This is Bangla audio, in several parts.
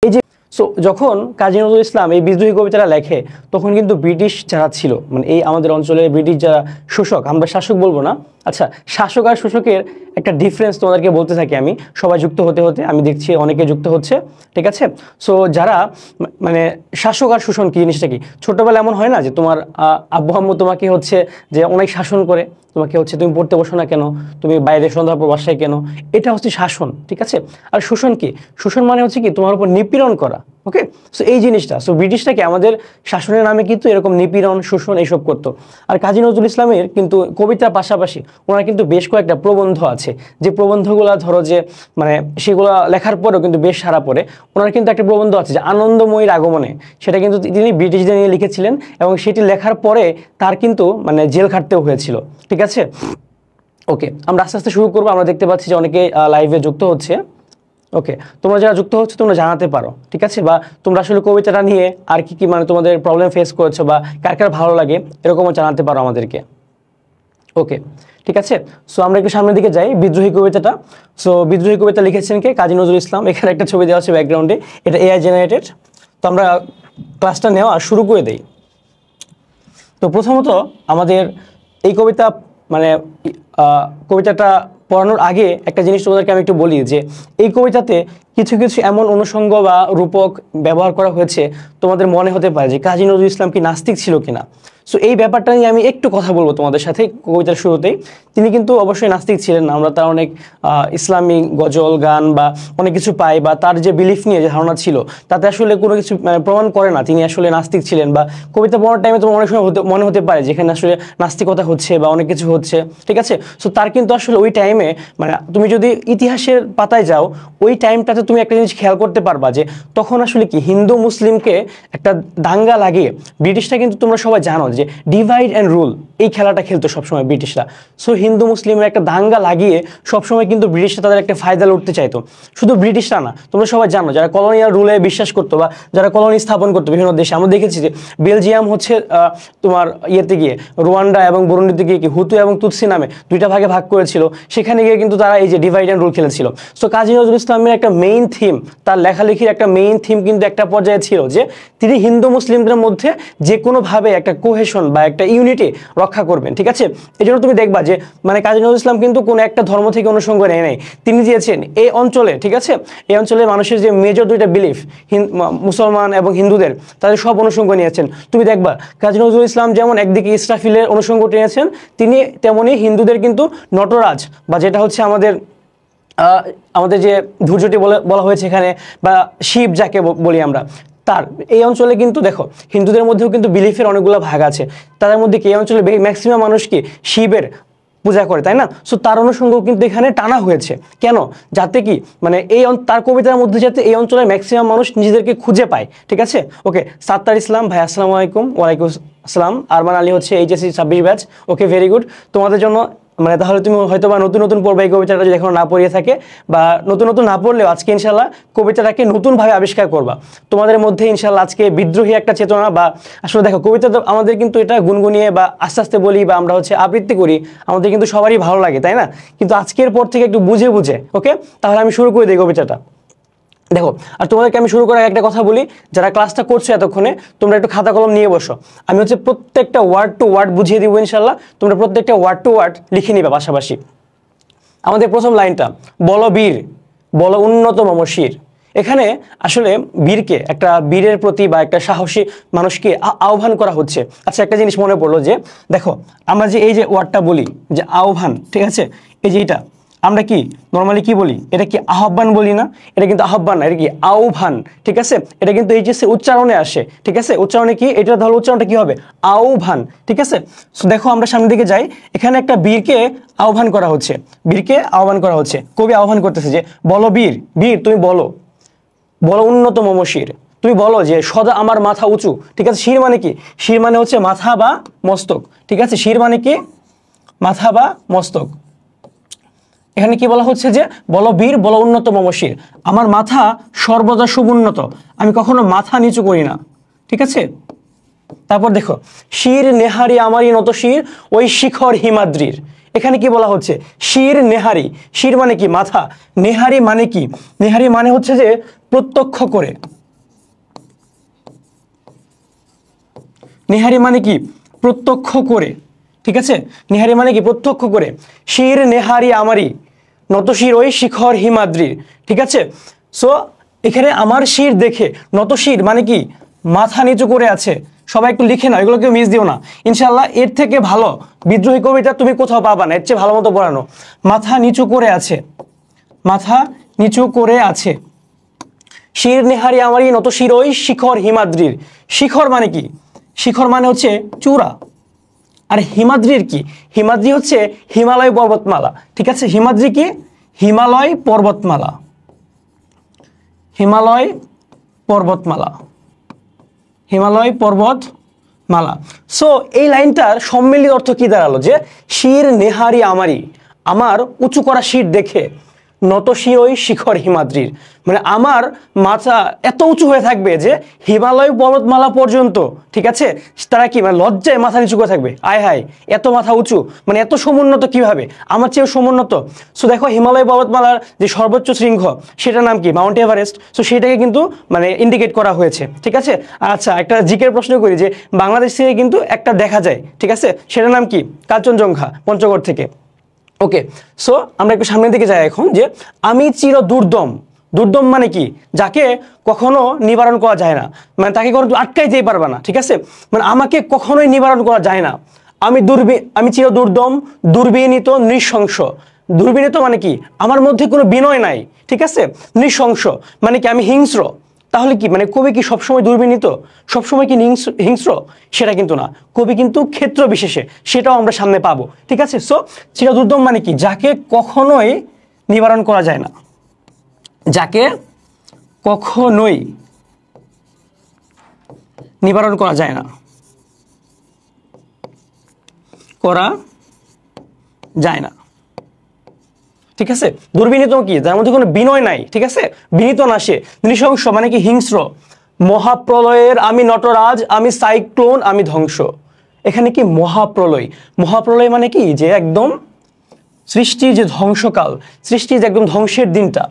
এই যে সো যখন কাজী নজরুল ইসলাম এই বিদ্রোহী কবিতাটা লেখে তখন কিন্তু ব্রিটিশ যারা ছিল মানে এই আমাদের অঞ্চলে ব্রিটিশ যারা শাসক, আমরা শাসক বলবো না, আচ্ছা শাসক আর শোষকের একটা ডিফারেন্স তোমাদেরকে বলতে থাকি আমি, সবাই যুক্ত হতে হতে আমি দেখছি অনেকে যুক্ত হচ্ছে, ঠিক আছে। সো যারা মানে শাসক আর শোষণ কি জিনিসটা কি, ছোটবেলা এমন হয় না যে তোমার আব্বু আম্মু তোমাকে হচ্ছে যে অনেক শাসন করে, তোমাকে হচ্ছে তুমি পড়তে বসো না কেন, তুমি বাইরে সন্ধ্যার পর বাসায় কেন, এটা হচ্ছে শাসন, ঠিক আছে। আর শোষণ কি, শোষণ মানে হচ্ছে কি তোমার উপর নিপীড়ন করা, ওকে। সো এই জিনিসটা, সো ব্রিটিশটা কি আমাদের শাসনের নামে কিন্তু এরকম নিপীড়ন শোষণ এইসব করতো। আর কাজী নজরুল ইসলামের কিন্তু কবিতার পাশাপাশি ওনার কিন্তু বেশ কয়েকটা প্রবন্ধ আছে, যে প্রবন্ধগুলো ধরো যে মানে সেগুলো লেখার পরেও কিন্তু বেশ সারা পড়ে। ওনার কিন্তু একটা প্রবন্ধ আছে যে আনন্দময়ীর আগমনে, সেটা কিন্তু তিনি ব্রিটিশদের নিয়ে লিখেছিলেন এবং সেটি লেখার পরে তার কিন্তু মানে জেল খাটতেও হয়েছিল, ঠিক আছে। ওকে, আমরা আস্তে আস্তে শুরু করবো। আমরা দেখতে পাচ্ছি যে অনেকে লাইভে যুক্ত হচ্ছে, ওকে। তোমরা যারা যুক্ত হচ্ছে তোমরা জানাতে পারো, ঠিক আছে, বা তোমরা আসলে কবিতাটা নিয়ে আর কি কি মানে তোমাদের প্রবলেম ফেস করেছো বা কার কার ভালো লাগে এরকমও জানাতে পারো আমাদেরকে, ওকে, ঠিক আছে। সো আমরা একটু সামনের দিকে যাই, বিদ্রোহী কবিতাটা। সো বিদ্রোহী কবিতা লিখেছেন কে, কাজী নজরুল ইসলাম। এখানে একটা ছবি দেওয়া আছে ব্যাকগ্রাউন্ডে, এটা এআই জেনারেটেড। তো আমরা ক্লাসটা নেওয়া শুরু করে দেই। তো প্রথমত আমাদের এই কবিতা মানে কবিতাটা পড়ানোর আগে একটা জিনিস তোমাদেরকে আমি একটু বলি যে এই কবিতাতে কিছু কিছু এমন অনুষঙ্গ বা রূপক ব্যবহার করা হয়েছে তোমাদের মনে হতে পারে যে কাজী নজরুল ইসলাম কি নাস্তিক ছিল কিনা। সো এই ব্যাপারটা নিয়ে আমি একটু কথা বলবো তোমাদের সাথে কবিতার শুরুতেই। তিনি কিন্তু অবশ্যই নাস্তিক ছিলেন না, আমরা তার অনেক ইসলামিক গজল গান বা অনেক কিছু পাই, বা তার যে বিলিফ নিয়ে যে ধারণা ছিল তাতে আসলে কোনো কিছু প্রমাণ করে না তিনি আসলে নাস্তিক ছিলেন। বা কবিতা পড়ার টাইমে তোমার অনেক সময় মনে হতে পারে যেখানে আসলে নাস্তিকতা হচ্ছে বা অনেক কিছু হচ্ছে, ঠিক আছে। সো তার কিন্তু আসলে ওই টাইমে মানে তুমি যদি ইতিহাসের পাতায় যাও ওই টাইমটাতে তুমি একটা জিনিস খেয়াল করতে পারবা যে তখন আসলে কি হিন্দু মুসলিমকে একটা দাঙ্গা লাগিয়ে ব্রিটিশরা, কিন্তু তোমরা সবাই জানো যে ডিভাইড অ্যান্ড রুল এই খেলাটা খেলতো সবসময় ব্রিটিশরা। সো হিন্দু মুসলিমের একটা দাঙ্গা লাগিয়ে সবসময় কিন্তু ব্রিটিশরা তাদের একটা ফায়দা লুটতে চাইতো। শুধু ব্রিটিশরা না, তোমরা সবাই জানো যারা কলোনিয়াল রুলে বিশ্বাস করতো বা যারা কলোনি স্থাপন করতো বিভিন্ন দেশে, আমরা দেখেছি যে বেলজিয়াম হচ্ছে তোমার ইয়েতে গিয়ে রুয়ান্ডা এবং বুরুন্ডিতে গিয়ে কি হুতু এবং তুতসি নামে দুইটা ভাগে ভাগ করেছিল, সেখানে গিয়ে কিন্তু তারা এই যে ডিভাইড অ্যান্ড রুল খেলেছিল। সো কাজী নজরুল ইসলামের একটা মেইন থিম, তার লেখালেখির একটা মেইন থিম কিন্তু একটা পর্যায়ে ছিল যে তিনি হিন্দু মুসলিমদের মধ্যে যে কোনোভাবে একটা কোহেশন বা একটা ইউনিটি রক্ষা করবেন, ঠিক আছে। এই জন্য তুমি দেখবা যে মানে কাজী নজরুল ইসলাম কিন্তু কোনো একটা ধর্ম থেকে অনুসঙ্গ নেয় নাই, তিনি দিয়েছেন এই অঞ্চলে, ঠিক আছে, এই অঞ্চলের মানুষের যে মেজর দুইটা বিলিফ মুসলমান এবং হিন্দুদের, তাদের সব অনুসঙ্গ নিয়েছেন। তুমি দেখবা কাজী নজরুল ইসলাম যেমন একদিকে ইসরাফিলের অনুসঙ্গ টেনেছেন, তিনি তেমনি হিন্দুদের কিন্তু নটরাজ বা যেটা হচ্ছে আমাদের যে ধৈর্যটি বলা হয়েছে এখানে বা শিব যাকে বলি আমরা, তার এই অঞ্চলে কিন্তু দেখো হিন্দুদের মধ্যেও কিন্তু বিলিফের অনেকগুলো ভাগ আছে, তাদের মধ্যে কি এই অঞ্চলে ম্যাক্সিমাম মানুষ কি শিবের পূজা করে, তাই না। সো তার অনুসঙ্গ কিন্তু এখানে টানা হয়েছে কেন, যাতে কি মানে এই তার কবিতার মধ্যে যাতে এই অঞ্চলের ম্যাক্সিমাম মানুষ নিজেদেরকে খুঁজে পায়, ঠিক আছে। ওকে, সাত্তার ইসলাম ভাই আসসালামু আলাইকুম। ওয়ালাইকুম আসসালাম। আরমান আলী হচ্ছে এইচএসসি 26 ব্যাচ। ওকে, ভেরি গুড। তোমাদের জন্য মানে তাহলে তুমি হয়তো বা নতুন নতুন পড়বে এই কবিতাটা যদি এখনো না পড়িয়ে থাকে, বা নতুন নতুন না পড়লেও আজকে ইনশাল্লাহ কবিতাটাকে নতুনভাবে আবিষ্কার করবা তোমাদের মধ্যে ইনশাল্লাহ। আজকে বিদ্রোহী একটা চেতনা বা আসলে দেখো কবিতা তো আমাদের কিন্তু এটা গুনগুনিয়ে বা আস্তে আস্তে বলি বা আমরা হচ্ছে আবৃত্তি করি, আমাদের কিন্তু সবারই ভালো লাগে, তাই না। কিন্তু আজকের পর থেকে একটু বুঝে বুঝে, ওকে, তাহলে আমি শুরু করে দিই কবিতাটা। দেখো, আর তোমাদেরকে আমি শুরু করার একটা কথা বলি, যারা ক্লাসটা করছো এতক্ষণে তোমরা একটু খাতা কলম নিয়ে বসো। আমি হচ্ছে প্রত্যেকটা ওয়ার্ড টু ওয়ার্ড বুঝিয়ে দিব ইনশাল্লাহ, তোমরা প্রত্যেকটা ওয়ার্ড টু ওয়ার্ড লিখে নিবা পাশাপাশি। আমাদের প্রথম লাইনটা, বলো বীর বলো উন্নত মমশির। এখানে আসলে বীরকে, একটা বীরের প্রতি বা একটা সাহসী মানুষকে আহ্বান করা হচ্ছে। আচ্ছা, একটা জিনিস মনে পড়লো যে দেখো আমরা যে এই যে ওয়ার্ডটা বলি যে আহ্বান, ঠিক আছে, এই যে এটা আমরা কি নর্মালি কি বলি, এটা কি আহ্বান বলি না, এটা কিন্তু আহ্বান না, এটা কি আহ্বান, ঠিক আছে। এটা কিন্তু এইচএসসি উচ্চারণে আসে, ঠিক আছে, উচ্চারণে কি এটা তাহলে উচ্চারণটা কি হবে, আহ্বান, ঠিক আছে। সো দেখো আমরা সামনের দিকে যাই, এখানে একটা বীরকে আহ্বান করা হচ্ছে, বীরকে আহ্বান করা হচ্ছে, কবি আহ্বান করতেছে যে বলো বীর বীর তুমি বলো, বলো উন্নত মমশির, তুমি বলো যে সদা আমার মাথা উঁচু, ঠিক আছে। শির মানে কি, শির মানে হচ্ছে মাথা বা মস্তক, ঠিক আছে, শির মানে কি মাথা বা মস্তক। এখানে কি বলা হচ্ছে যে বলো বীর বলো উন্নত মমশির, আমার মাথা সর্বদা সুবুন্নত, আমি কখনো মাথা নিচু করি না, ঠিক আছে। তারপর দেখো, শির নেহারি আমারই নত শির ওই শিখর হিমাদ্রির। এখানে কি বলা হচ্ছে, শির নেহারি, শির মানে কি মাথা, নেহারি মানে কি, নেহারি মানে হচ্ছে যে প্রত্যক্ষ করে, নেহারি মানে কি প্রত্যক্ষ করে, ঠিক আছে, নেহারি মানে কি প্রত্যক্ষ করে। শির নেহারি আমারই, নতশির ওই শিখর হিমাদ্রির, ঠিক আছে। সো এখানে আমার শির দেখে, নতশির মানে কি মাথা নিচু করে আছে। সবাই একটু লিখে নাও, এগুলো কেউ মিস দিও না ইনশাল্লাহ। এর থেকে ভালো বিদ্রোহী কবিতা তুমি কোথাও পাবা না, এর চেয়ে ভালো মতো পড়ানো। মাথা নিচু করে আছে, মাথা নিচু করে আছে। শির নেহারি আমারই, নতশির ওই শিখর হিমাদ্রির। শিখর মানে কি, শিখর মানে হচ্ছে চূড়া। আর হিমাদ্রির কি, হিমাদ্রি হচ্ছে হিমালয় পর্বতমালা, ঠিক আছে। হিমাদ্রি কি, হিমালয় পর্বতমালা, হিমালয় পর্বতমালা, হিমালয় পর্বতমালা। সো এই লাইনটার সম্মিলিত অর্থ কি দাঁড়ালো, যে শির নেহারি আমারই, আমার উঁচু করা শির দেখে, নতশির ওই শিখর হিমাদ্রির, মানে আমার মাথা এত উঁচু হয়ে থাকবে যে হিমালয় পর্বতমালা পর্যন্ত, ঠিক আছে, তারা কি মানে লজ্জায় মাথা নিচু করে থাকবে। আয় হায়, এত মাথা উঁচু, মানে এত সমুন্নত কিভাবে, আমার চেয়েও সমুন্নত। সো দেখো হিমালয় পর্বতমালার যে সর্বোচ্চ শৃঙ্গ সেটার নাম কি, মাউন্ট এভারেস্ট। সো সেটাকে কিন্তু মানে ইন্ডিকেট করা হয়েছে, ঠিক আছে। আচ্ছা, একটা জিকের প্রশ্ন করি, যে বাংলাদেশ থেকে কিন্তু একটা দেখা যায়, ঠিক আছে, সেটার নাম কি, কাঞ্চনজঙ্ঘা, পঞ্চগড় থেকে। ওকে, সো আমরা একটু সামনের দিকে যাই এখন, যে আমি চির দুর্দম। দুর্দম মানে কি, যাকে কখনো নিবারণ করা যায় না, মানে তাকে কখনো আটকাইতেই পারবে না, ঠিক আছে, মানে আমাকে কখনোই নিবারণ করা যায় না। আমি চির দুর্দম, দুর্বিনীত, নৃশংস। দুর্বিনীত মানে কি, আমার মধ্যে কোনো বিনয় নাই, ঠিক আছে। নৃশংস মানে কি, আমি হিংস্র। তাহলে কি মানে কবি কি সবসময় দুর্বিনীত, সবসময় কি হিংস্র? সেটা কিন্তু না, কবি কিন্তু ক্ষেত্র বিশেষে, সেটাও আমরা সামনে পাবো, ঠিক আছে। সো চিরদুর্দম মানে কি, যাকে কখনোই নিবারণ করা যায় না, যাকে কখনোই নিবারণ করা যায় না, করা যায় না, ঠিক আছে। দুর্বিনীত কি, যার মধ্যে কোনো বিনয় নাই, ঠিক আছে, বিনীত না সে। নৃশংস মানে কি, হিংস্র। মহাপ্রলয়ের আমি নটরাজ, আমি সাইক্লোন, আমি ধ্বংস। এখানে কি মহাপ্রলয়, মহাপ্রলয় মানে কি, যে একদম সৃষ্টির যে ধ্বংসকাল, সৃষ্টির যে একদম ধ্বংসের দিনটা।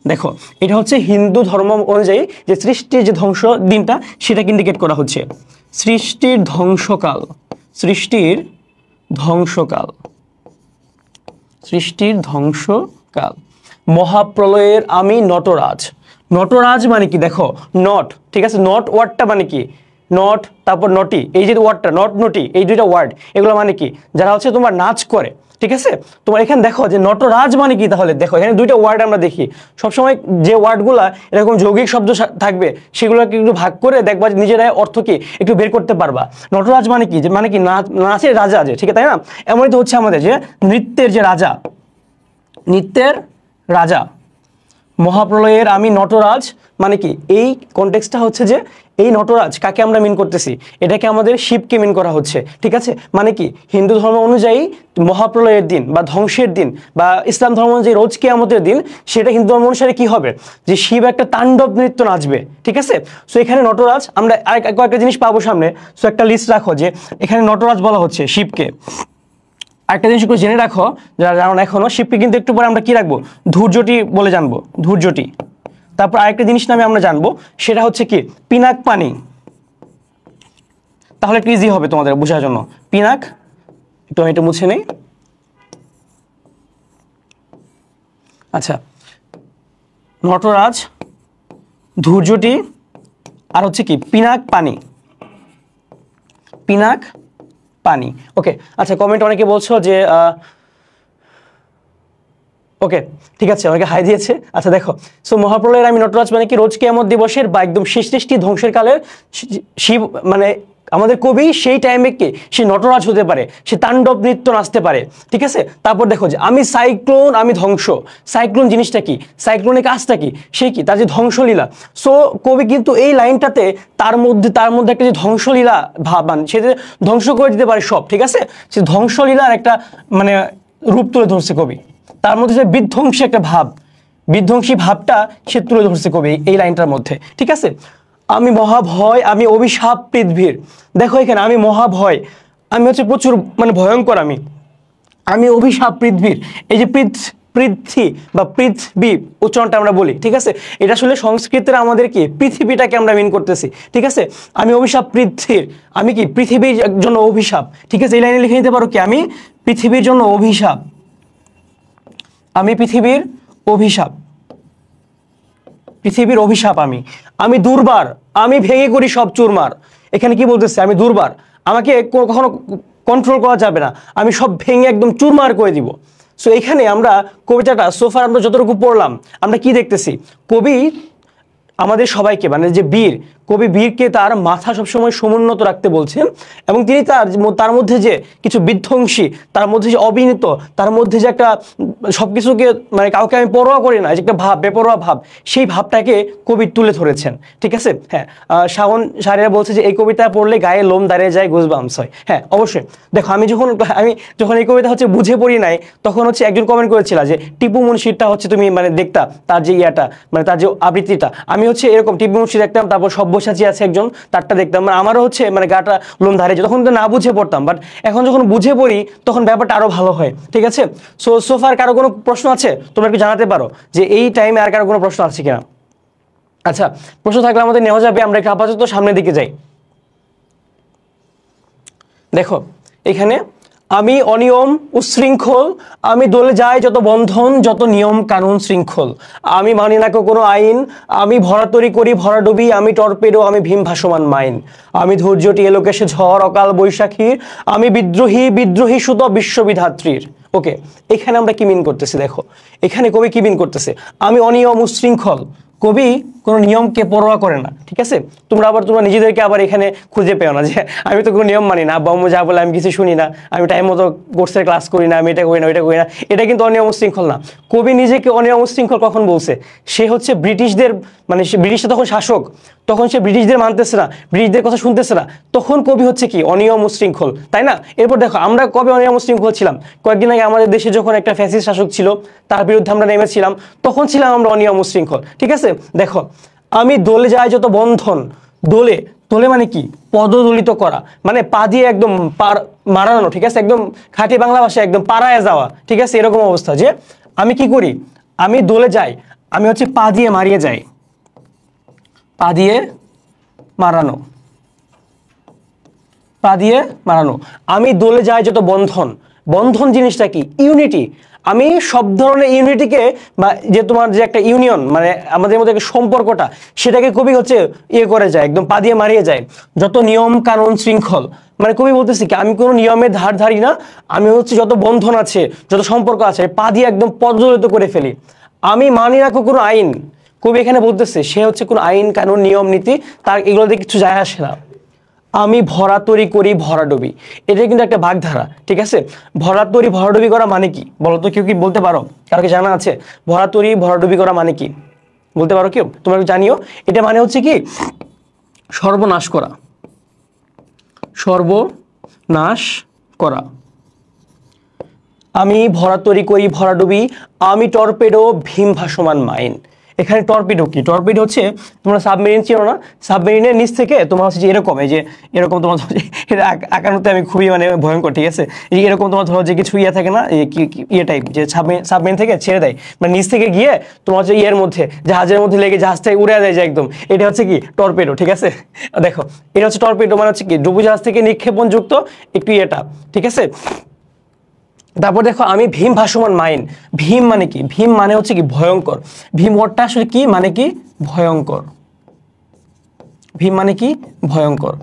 দেখো এটা হচ্ছে হিন্দু ধর্ম অনুযায়ী যে সৃষ্টির যে ধ্বংস দিনটা, সেটাকে ইন্ডিকেট করা হচ্ছে। সৃষ্টির ধ্বংসকাল, সৃষ্টির ধ্বংসকাল, সৃষ্টির ধ্বংসকাল। মহাপ্রলয়ের আমি নটরাজ। নটরাজ মানে কি, দেখো নট, ঠিক আছে, নট ওয়ার্ডটা মানে কি, নট তারপর নটি, এই যে ওয়ার্ডটা নট নটি, এই দুইটা ওয়ার্ড, এগুলো মানে কি, যারা হচ্ছে তোমার নাচ করে, ঠিক আছে। তোমার এখানে দেখো যে নটরাজ মানে কি, তাহলে দেখো এখানে দুইটা ওয়ার্ড আমরা দেখি সবসময়, যে ওয়ার্ডগুলা এরকম যৌগিক শব্দ থাকবে সেগুলোকে একটু ভাগ করে দেখবা যে নিজেরাই অর্থ কি একটু বের করতে পারবা। নটরাজ মানে কি, যে মানে কি নাচের রাজা, যে ঠিক আছে, তাই না। এমনই তো হচ্ছে আমাদের যে নৃত্যের যে রাজা, নৃত্যের রাজা। মহাপ্রলয়ের আমি নটরাজ মানে কি, এই কনটেক্সটটা হচ্ছে যে এই নটরাজ কাকে আমরা মিন করতেছি, এটাকে আমাদের শিবকে মিন করা হচ্ছে, ঠিক আছে। মানে কি, হিন্দু ধর্ম অনুযায়ী মহাপ্রলয়ের দিন বা ধ্বংসের দিন, বা ইসলাম ধর্ম অনুযায়ী রোজ কিয়ামতের দিন, সেটা হিন্দু ধর্ম অনুসারে কি হবে, যে শিব একটা তাণ্ডব নৃত্য নাচবে, ঠিক আছে। সো এখানে নটরাজ আমরা কয়েকটা জিনিস পাবো সামনে। সো একটা লিস্ট রাখো, যে এখানে নটরাজ বলা হচ্ছে শিবকে। আরেকটা জিনিস একটু জেনে রাখো, যারা জানো না এখনো, শিবকে কিন্তু একটু পরে আমরা কি রাখবো, ধৈর্যটি বলে জানবো, ধৈর্যটি। তারপর আরেকটা জিনিস নামে আমরা জানবো, সেটা হচ্ছে কি পিনাক পানি। তাহলে একটু ইজি হবে তোমাদের বোঝার জন্য। পিনাক, একটু আমি এটা মুছে নেই। আচ্ছা, নটরাজ, ধৈর্যটি, আর হচ্ছে কি পিনাক পানি, পিনাক পানি। ওকে, আচ্ছা, কমেন্ট অনেকে বলছো যে ওকে, ঠিক আছে, অনেকে হাই দিয়েছে। আচ্ছা দেখো, সো মহাপ্রলয়ের আমি নটরাজ মানে কি, রোজ কিয়ামত দিবসের বা একদম শেষ সৃষ্টি ধ্বংসের কালের শিব, মানে আমাদের কবি সেই টাইমে কি সে নটরাজ হতে পারে, সে তাণ্ডব নৃত্য নাচতে পারে, ঠিক আছে। তারপর দেখো যে আমি সাইক্লোন, আমি ধ্বংস। সাইক্লোন জিনিসটা কি, সাইক্লোনের কাজটা কি, সে কি তার যে ধ্বংসলীলা। সো কবি কিন্তু এই লাইনটাতে তার মধ্যে একটা যে ধ্বংসলীলা ভাবান, সে যে ধ্বংস করে দিতে পারে সব, ঠিক আছে, সে ধ্বংসলীলার একটা মানে রূপ তুলে ধরছে কবি। তার মধ্যে যে বিধ্বংসী একটা ভাব, বিধ্বংসী ভাবটা সে তুলে ধরছে কবি এই লাইনটার মধ্যে, ঠিক আছে। আমি মহাভয়, আমি অভিশাপ পৃথিবীর। দেখো এখানে আমি মহাভয়, আমি হচ্ছে প্রচুর মানে ভয়ঙ্কর, আমি অভিশাপ পৃথিবীর। এই যে পৃথ্বী বা পৃথিবী উচ্চারণটা আমরা বলি, ঠিক আছে। এটা আসলে সংস্কৃতের আমাদের কি পৃথিবীটাকে আমরা মিন করতেছি, ঠিক আছে। আমি অভিশাপ পৃথ্বীর, আমি কি পৃথিবীর জন্য অভিশাপ, ঠিক আছে। এই লাইনে লিখে নিতে পারো কি আমি পৃথিবীর জন্য অভিশাপ, আমি পৃথিবীর অভিশাপ, পৃথিবীর অভিশাপ আমি দুর্বার, আমি ভেঙে করি সব চুরমার। এখানে কি বলতেছে, আমি দুর্বার, আমাকে কখনো কন্ট্রোল করা যাবে না, আমি সব ভেঙে একদম চুরমার করে দিব। সো এখানে আমরা কবিতাটা সোফার আমরা যতটুকু পড়লাম আমরা কি দেখতেছি, কবি আমাদের সবাইকে মানে যে বীর, কবি বীরকে তার মাথা সবসময় সমুন্নত রাখতে বলছেন এবং তিনি তার মধ্যে যে কিছু বিধ্বংসী, তার মধ্যে যে অবিনীত, তার মধ্যে যে একটা সবকিছুকে মানে কাউকে আমি পরোয়া করি না যে একটা ভাব, বেপরোয়া ভাব, সেই ভাবটাকে কবি তুলে ধরেছেন, ঠিক আছে। হ্যাঁ, শাওন শাহরিয়ার বলছে যে এই কবিতা পড়লে গায়ে লোম দাঁড়িয়ে যায়, গুজবাম্পস হয়। হ্যাঁ অবশ্যই, দেখো আমি যখন এই কবিতা হচ্ছে বুঝে পড়ি নাই তখন হচ্ছে একজন কমেন্ট করেছিল যে টিপু মুন্সিরটা হচ্ছে তুমি মানে দেখতা তার যে ইয়াটা মানে তার যে আবৃত্তিটা, আমি হচ্ছে এরকম টিপু মুন্সি দেখতাম, তারপর সব্যসাচী আছে একজন তারটা দেখতাম, মানে আমারও হচ্ছে মানে গাটা লোম দাঁড়িয়ে, তখন তো না বুঝে পড়তাম, বাট এখন যখন বুঝে পড়ি তখন ব্যাপারটা আরো ভালো হয়, ঠিক আছে। সো সোফার কারো কোনো প্রশ্ন আছে তোমরা একটু জানাতে পারো যে এই টাইমে আর কারো কোনো প্রশ্ন আছে কিনা। আচ্ছা, প্রশ্ন থাকলে আমাদের নেওয়া যাবে, আমরা একটু আপাতত সামনের দিকে যাই। দেখো এখানে আমি অনিয়ম উশৃঙ্খল, আমি দলে যাই যত বন্ধন, যত নিয়ম কানুন শৃঙ্খল, আমি মানি না কোনো আইন, আমি ভরাতরি করি ভরাডুবি, আমি টর্পেডো, আমি ভীম ভাসমান মাইন, আমি ধৈর্যটি এলোকেশে ঝড় অকাল বৈশাখীর, আমি বিদ্রোহী বিদ্রোহী সুত বিশ্ববিধাত্রীর। ওকে, এখানে আমরা কি মিন করতেছি, দেখো এখানে কবি কি মিন করতেছে, আমি অনিয়ম উশৃঙ্খল, কবি কোনো নিয়মকে পরোয়া করে না, ঠিক আছে। তোমরা নিজেদেরকে আবার এখানে খুঁজে পেও না যে আমি তো কোনো নিয়ম মানি না, আব্বা আম্মু যা বলে আমি কিছু শুনি না, আমি টাইম মতো কোর্সের ক্লাস করি না, আমি এটা করি না ওইটা করি না, এটা কিন্তু অনিয়ম উশৃঙ্খল না। কবি নিজেকে অনিয়ম উশৃঙ্খল কখন বলছে, সে হচ্ছে ব্রিটিশদের মানে ব্রিটিশরা তখন শাসক, তখন সে ব্রিটিশদের মানতেছে না, ব্রিটিশদের কথা শুনতেছে না, তখন কবি হচ্ছে কি অনিয়ম উশৃঙ্খল, তাই না। এরপর দেখো আমরা কবে অনিয়ম উশৃঙ্খল ছিলাম, কয়েকদিন আগে আমাদের দেশে যখন একটা ফ্যাসিস্ট শাসক ছিল তার বিরুদ্ধে আমরা নেমেছিলাম, তখন ছিলাম আমরা অনিয়ম উশৃঙ্খল, ঠিক আছে। দেখো আমি দলে যাই যত বন্ধন, দোলে দোলে মানে কি পদদলিত করা, মানে পা দিয়ে একদম মারানো, ঠিক আছে, একদম খাঁটি বাংলা ভাষায় একদম পাড়ায় যাওয়া, ঠিক আছে। এরকম অবস্থা যে আমি কি করি, আমি দোলে যাই, আমি হচ্ছে পা দিয়ে মারিয়ে যাই, পা দিয়ে মারানো, পা দিয়ে মারানো, আমি দোলে যাই যত বন্ধন, বন্ধন জিনিসটা কি ইউনিটি, আমি সব ধরনের ইউনিটিকে বা যে তোমার যে একটা ইউনিয়ন মানে আমাদের মধ্যে একটা সম্পর্কটা সেটাকে কবি হচ্ছে ইয়ে করে যায়, একদম পা দিয়ে মারিয়ে যায়, যত নিয়ম কানুন শৃঙ্খল, মানে কবি বলতেছি কি আমি কোনো নিয়মের ধার ধারি না, আমি হচ্ছে যত বন্ধন আছে যত সম্পর্ক আছে পা দিয়ে একদম পদদলিত করে ফেলি, আমি মানি না কোনো আইন, কবি এখানে বলতেছে সে হচ্ছে কোনো আইন কানুন নিয়ম নীতি তার এগুলোতে কিছু যায় আসে না, আমি ভরাতরি করি ভরাডুবি, এটা কিন্তু একটা বাগধারা, ঠিক আছে। ভরাতরি ভরাডুবি করা মানে কি বলতো, কেউ কি বলতে পারো, কারো কি জানা আছে ভরাতরি ভরাডুবি করা মানে কি, বলতে পারো কেউ, তোমরা জানিও। এটা মানে হচ্ছে কি সর্বনাশ করা, সর্বনাশ করা, আমি ভরাতরি করি ভরাডুবি, আমি টর্পেডো ভীম ভাসমান মাইন। এখানে টর্পিডো কি, টর্পিডো হচ্ছে তোমরা সাবমেরিন চিনো না, সাবমেরিনের নিচ থেকে তোমার হচ্ছে যে এরকম এই যে এরকম তোমার এটা আঁকানোতে আমি খুবই মানে ভয়ঙ্কর, ঠিক আছে। এই এরকম তোমার ধরো যে কিছু ইয়ে থাকে না ইয়ে টাইপ যে সাবমেরিন থেকে ছেড়ে দেয় মানে নিচ থেকে গিয়ে তোমার হচ্ছে ইয়ের মধ্যে জাহাজের মধ্যে লেগে জাহাজটাই উড়ে দেয় যে একদম, এটা হচ্ছে কি টর্পেডো, ঠিক আছে। দেখো এটা হচ্ছে টর্পেডো মানে হচ্ছে কি ডুবোজাহাজ থেকে নিক্ষেপণ যুক্ত একটু ইয়েটা, ঠিক আছে। তারপর দেখো আমি ভীম ভাসমান মাইন, ভীম মানে কি, ভীম মানে হচ্ছে কি ভয়ঙ্কর, ভীম ওয়ার্ডটা আসলে কি মানে কি ভয়ঙ্কর, ভীম মানে কি ভয়ঙ্কর,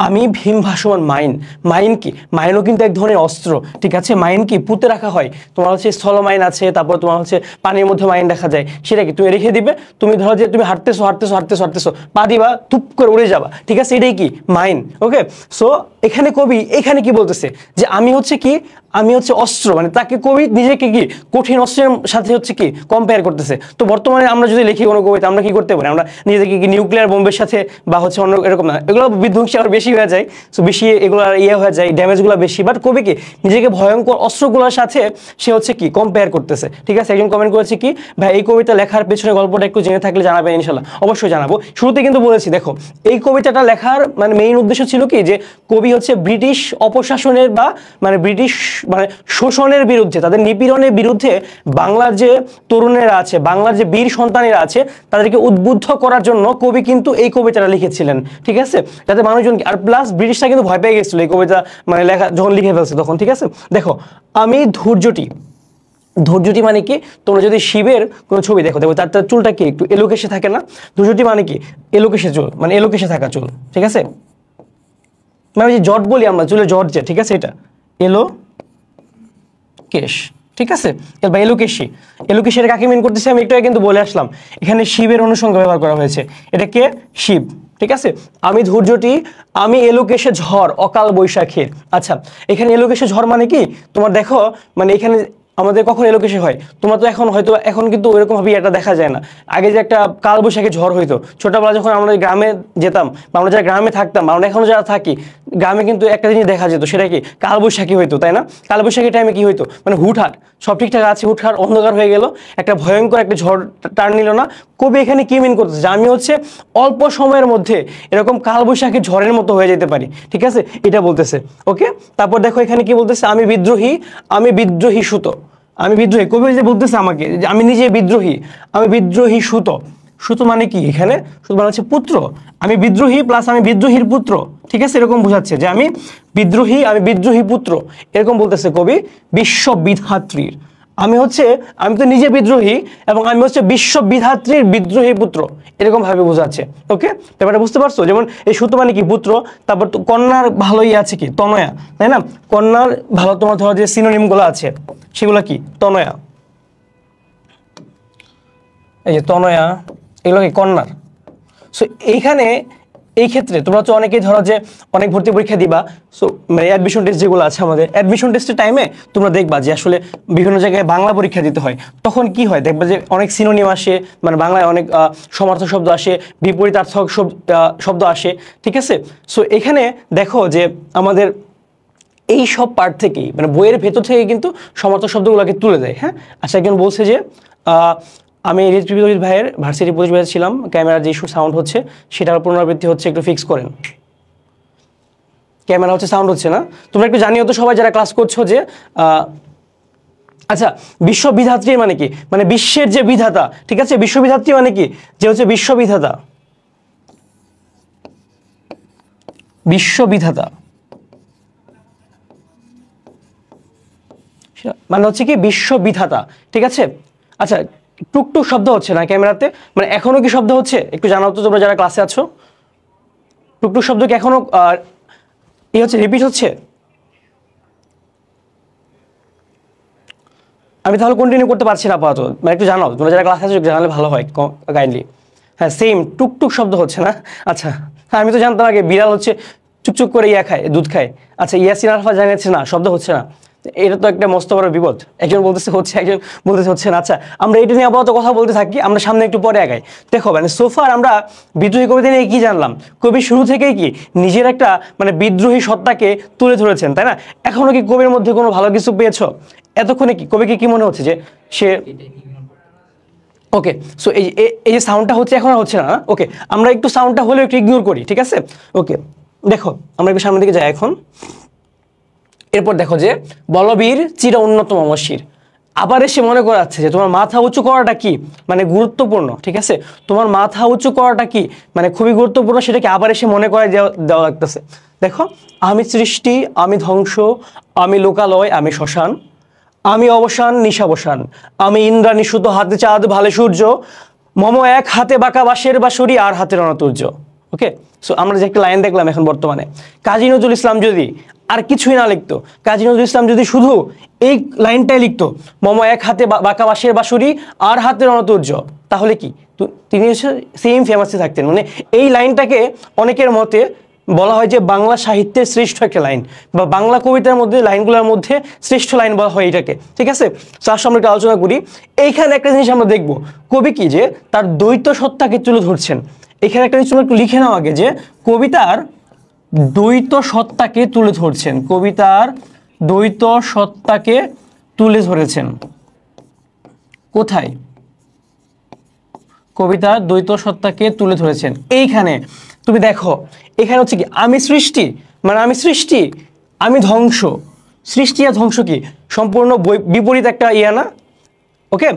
আমি ভীম ভাসমান মাইন, মাইন কি মাইনও কিন্তু এক ধরনের অস্ত্র, ঠিক আছে। মাইন কি পুঁতে রাখা হয়, তোমার হচ্ছে স্থল মাইন আছে, তারপর তোমার হচ্ছে পানির মধ্যে মাইন রাখা যায়, সেটা কি তুমি রেখে দিবে, তুমি ধরো যে তুমি হাঁটতেছো হাঁটতেছো হাঁটতেছো হাঁটতেছো পা দিবা তুপ করে উড়ে যাবা, ঠিক আছে, এটাই কি মাইন। ওকে, সো এখানে কবি এখানে কি বলতেছে যে আমি হচ্ছে কি আমি হচ্ছে অস্ত্র, মানে তাকে কবি নিজেকে কি কঠিন অস্ত্রের সাথে হচ্ছে কি কম্পেয়ার করতেছে। তো বর্তমানে আমরা যদি লিখি কোনো কবিতা আমরা কি করতে পারি, আমরা নিজেদেরকে কি নিউক্লিয়ার বোম্বের সাথে বা হচ্ছে অন্য এরকম না, এগুলো বিধ্বংসী আরো বেশি হয়ে যায়, সো বেশি এগুলো ইয়ে হয়ে যায়, ড্যামেজগুলো বেশি, বাট কবি কি নিজেকে ভয়ঙ্কর অস্ত্রগুলোর সাথে সে হচ্ছে কি কম্পেয়ার করতেছে, ঠিক আছে। একজন কমেন্ট করেছে কি ভাই এই কবিতা লেখার পেছনে গল্পটা একটু জেনে থাকলে জানাবেন, ইনশাল্লাহ অবশ্যই জানাবো। শুরুতে কিন্তু বলেছি দেখো এই কবিতাটা লেখার মানে মেইন উদ্দেশ্য ছিল কি যে কবি হচ্ছে ব্রিটিশ অপশাসনের বা মানে ব্রিটিশ মানে শোষণের বিরুদ্ধে, তাদের নিপীড়নের বিরুদ্ধে বাংলার যে তরুণেরা আছে, বাংলার যে বীর সন্তানেরা আছে, তাদেরকে উদ্বুদ্ধ করার জন্য কবি কিন্তু এই কবিতাটা লিখেছিলেন, ঠিক আছে, যাতে মানুষজন, আর প্লাস ব্রিটিশরা কিন্তু ভয় পেয়ে গেছিল এই কবিতা মানে লেখা যখন লিখে ফেলছে তখন, ঠিক আছে। দেখো আমি ধৈর্যটি মানে কি, তোমরা যদি শিবের কোনো ছবি দেখো, দেখো তার চুলটা কি একটু এলোকেশে থাকে না, ধৈর্যটি মানে কি এলোকেশে চুল, মানে এলোকেশে থাকা চুল, ঠিক আছে, মানে যে জট বলি আমরা, চুলে জট যে, ঠিক আছে, এটা এলো কেশ, ঠিক আছে, বা এলোকেশি, এলোকেশের কাকে মিন করতেছে আমি একটু কিন্তু বলে আসলাম, এখানে শিবের অনুসঙ্গ ব্যবহার করা হয়েছে, এটা কে, শিব, ঠিক আছে। আমি ধৈর্যটি, আমি এলোকেশে ঝড় অকাল বৈশাখের। আচ্ছা, এখানে এলোকেশে ঝড় মানে কি, তোমার দেখো মানে এখানে আমাদের কখন এলোকেশে হয়, তোমরা তো এখন হয়তো এখন কিন্তু ওইরকম ভাবে এটা দেখা যায় না, আগে যে একটা কালবৈশাখী ঝড় হইতো ছোটবেলা যখন আমরা গ্রামে যেতাম বা আমরা যারা গ্রামে থাকতাম, আমরা এখনো যারা থাকি গ্রামে, কিন্তু একটা জিনিস দেখা যেত, সেটা কি কালবৈশাখী হইতো, তাই না? কালবৈশাখী টাইমে কি হইতো, মানে হুটহাট সব ঠিকঠাক আছে, হুটহাট অন্ধকার হয়ে গেল, একটা ভয়ঙ্কর একটা ঝড় টার্ন নিল না। কবি এখানে কি মিন করতেছে, যে আমি হচ্ছে অল্প সময়ের মধ্যে এরকম কালবৈশাখী ঝড়ের মতো হয়ে যেতে পারি, ঠিক আছে, এটা বলতেছে। ওকে, তারপর দেখো এখানে কি বলতেছে, আমি বিদ্রোহী সুত, আমি বিদ্রোহী, কবি যে বলতেছে আমাকে যে আমি নিজে বিদ্রোহী, আমি বিদ্রোহী সুত, সুত মানে কি, এখানে সুত মানে হচ্ছে পুত্র, আমি বিদ্রোহী প্লাস আমি বিদ্রোহীর পুত্র, ঠিক আছে, এরকম বোঝাচ্ছে যে আমি বিদ্রোহী পুত্র, এরকম বলতেছে কবি বিশ্ববিধাত্রীর, আমি তো নিজে বিদ্রোহী এবং আমি হচ্ছে বিশ্ববিধাত্রীর বিদ্রোহী পুত্র, এরকম ভাবে বোঝাচ্ছে। ওকে, ব্যাপারটা বুঝতে পারছো? যেমন এই সুত মানে কি পুত্র, তারপর তো কন্যার ভালোই আছে কি তনয়া, তাই না, কন্যার ভালো তোমার ধরো যে সিনোনিম গুলো আছে সেগুলো কি তনয়া, এই যে তনয়া, এগুলো কি কন্যার। সো এইখানে এই ক্ষেত্রে তোমরা হচ্ছে অনেকেই ধরো যে অনেক ভর্তি পরীক্ষা দিবা, সো মানে অ্যাডমিশন টেস্ট যেগুলো আছে আমাদের, অ্যাডমিশন টেস্টের টাইমে তোমরা দেখবা যে আসলে বিভিন্ন জায়গায় বাংলা পরীক্ষা দিতে হয়, তখন কি হয় দেখবা যে অনেক সিনোনিম আসে, মানে বাংলায় অনেক সমার্থক শব্দ আসে, বিপরীতার্থক শব্দ আসে, ঠিক আছে। সো এখানে দেখো যে আমাদের এই সব পার্ট থেকেই মানে বইয়ের ভেতর থেকে কিন্তু সমার্থক শব্দগুলোকে তুলে দেয়। হ্যাঁ, আচ্ছা, একজন বলছে যে আমি রিজভিত ভাইয়ের ভার্সিটি পরিবেশে ছিলাম, ক্যামেরার যে ইস্যু সাউন্ড হচ্ছে সেটার পুনরাবৃত্তি হচ্ছে, একটু ফিক্স করেন, ক্যামেরা হচ্ছে সাউন্ড হচ্ছে না, তোমরা একটু জানিও তো সবাই যারা ক্লাস করছো যে আচ্ছা, বিশ্ববিধাত্রী মানে কি, মানে বিশ্বের যে বিধাতা, ঠিক আছে, বিশ্ববিধাত্রী মানে কি, যে হচ্ছে বিশ্ববিধাতা, মানে হচ্ছে কি বিশ্ববিধাতা, ঠিক আছে। আচ্ছা, টুকটুক শব্দ হচ্ছে না ক্যামেরাতে, মানে এখনো কি শব্দ হচ্ছে একটু জানাও তো তোমরা যারা ক্লাসে আছো, টুকটুক শব্দ কি এখনো রিপিট হচ্ছে? আমি তাহলে কন্টিনিউ করতে পারছি না আপাতত, মানে একটু জানাও তোমরা যারা ক্লাসে আছো, জানালে ভালো হয় কাইন্ডলি। হ্যাঁ, সেম টুকটুক শব্দ হচ্ছে না। আচ্ছা, আমি তো জানতাম আগে বিড়াল হচ্ছে চুকচুক করে খায়, দুধ খায়। আচ্ছা, ইয়াসিন আলফা জানিয়েছে না, শব্দ হচ্ছে না, এটা তো একটা মস্ত বড় বিপদ, একজন বলতেছে হচ্ছে, একজন বলতেছে হচ্ছে না। আচ্ছা, আমরা এটা নিয়ে আপাতত কথা বলতে থাকি, আমরা সামনে একটু পরে আগাই। দেখো মানে সোফার আমরা বিদ্রোহী কবিতা নিয়ে কি জানলাম, কবি শুরু থেকেই কি নিজের একটা মানে বিদ্রোহী সত্তাকে তুলে ধরেছেন, তাই না? এখনো কি কবির মধ্যে কোনো ভালো কিছু পেয়েছো এতক্ষণে? কি কবিকে কি মনে হচ্ছে যে সে ওকে? সো এই যে সাউন্ডটা হচ্ছে এখন আর হচ্ছে না। ওকে, আমরা একটু সাউন্ডটা হলেও একটু ইগনোর করি, ঠিক আছে। ওকে, দেখো আমরা একটু সামনের দিকে যাই এখন। এরপর দেখো যে বলবীর চির উন্নত মমশির, আবার এসে মনে করাচ্ছে যে তোমার মাথা উঁচু করাটা কি মানে গুরুত্বপূর্ণ, ঠিক আছে, তোমার মাথা উঁচু করাটা কি মানে খুবই গুরুত্বপূর্ণ, সেটাকে আবার এসে মনে করায় দেওয়া লাগতেছে। দেখো, আমি সৃষ্টি, আমি ধ্বংস, আমি লোকালয়, আমি শ্মশান, আমি অবসান নিশাবসান, আমি ইন্দ্রাণী সুত, হাতে চাঁদ ভালে সূর্য, মম এক হাতে বাঁকা বাঁশের বাঁশরি আর হাতে রণতুর্য। ওকে, সো আমরা যে একটা লাইন দেখলাম এখন বর্তমানে, কাজী নজরুল ইসলাম যদি আর কিছুই না লিখতো, কাজী নজরুল ইসলাম যদি শুধু এই লাইনটাই লিখতো, মম এক হাতে বাঁকা বাঁশের বাঁশরি আর হাতে রণতুর্য, তাহলে কি তিনি সেম ফেমাসে থাকতেন। মানে এই লাইনটাকে অনেকের মতে বলা হয় যে বাংলা সাহিত্যের শ্রেষ্ঠ একটা লাইন, বা বাংলা কবিতার মধ্যে লাইনগুলোর মধ্যে শ্রেষ্ঠ লাইন বলা হয় এটাকে, ঠিক আছে। তার সামনে একটা আলোচনা করি। এইখানে একটা জিনিস আমরা দেখব, কবি কি যে তার দ্বৈত সত্তাকে তুলে ধরছেন। এখানে একটা জিনিস একটু লিখে নাও আগে, যে কবিতার দ্বৈত সত্তাকে তুলে ধরছেন, কবিতার দ্বৈত সত্তাকে তুলে ধরেছেন কোথায়? কবিতার দ্বৈত সত্তাকে তুলে ধরেছেন এইখানে। তুমি দেখো এখানে হচ্ছে কি আমি সৃষ্টি, মানে আমি সৃষ্টি, আমি ধ্বংস। সৃষ্টি আর ধ্বংস কি সম্পূর্ণ বিপরীত একটা ইয়া না? ওকে,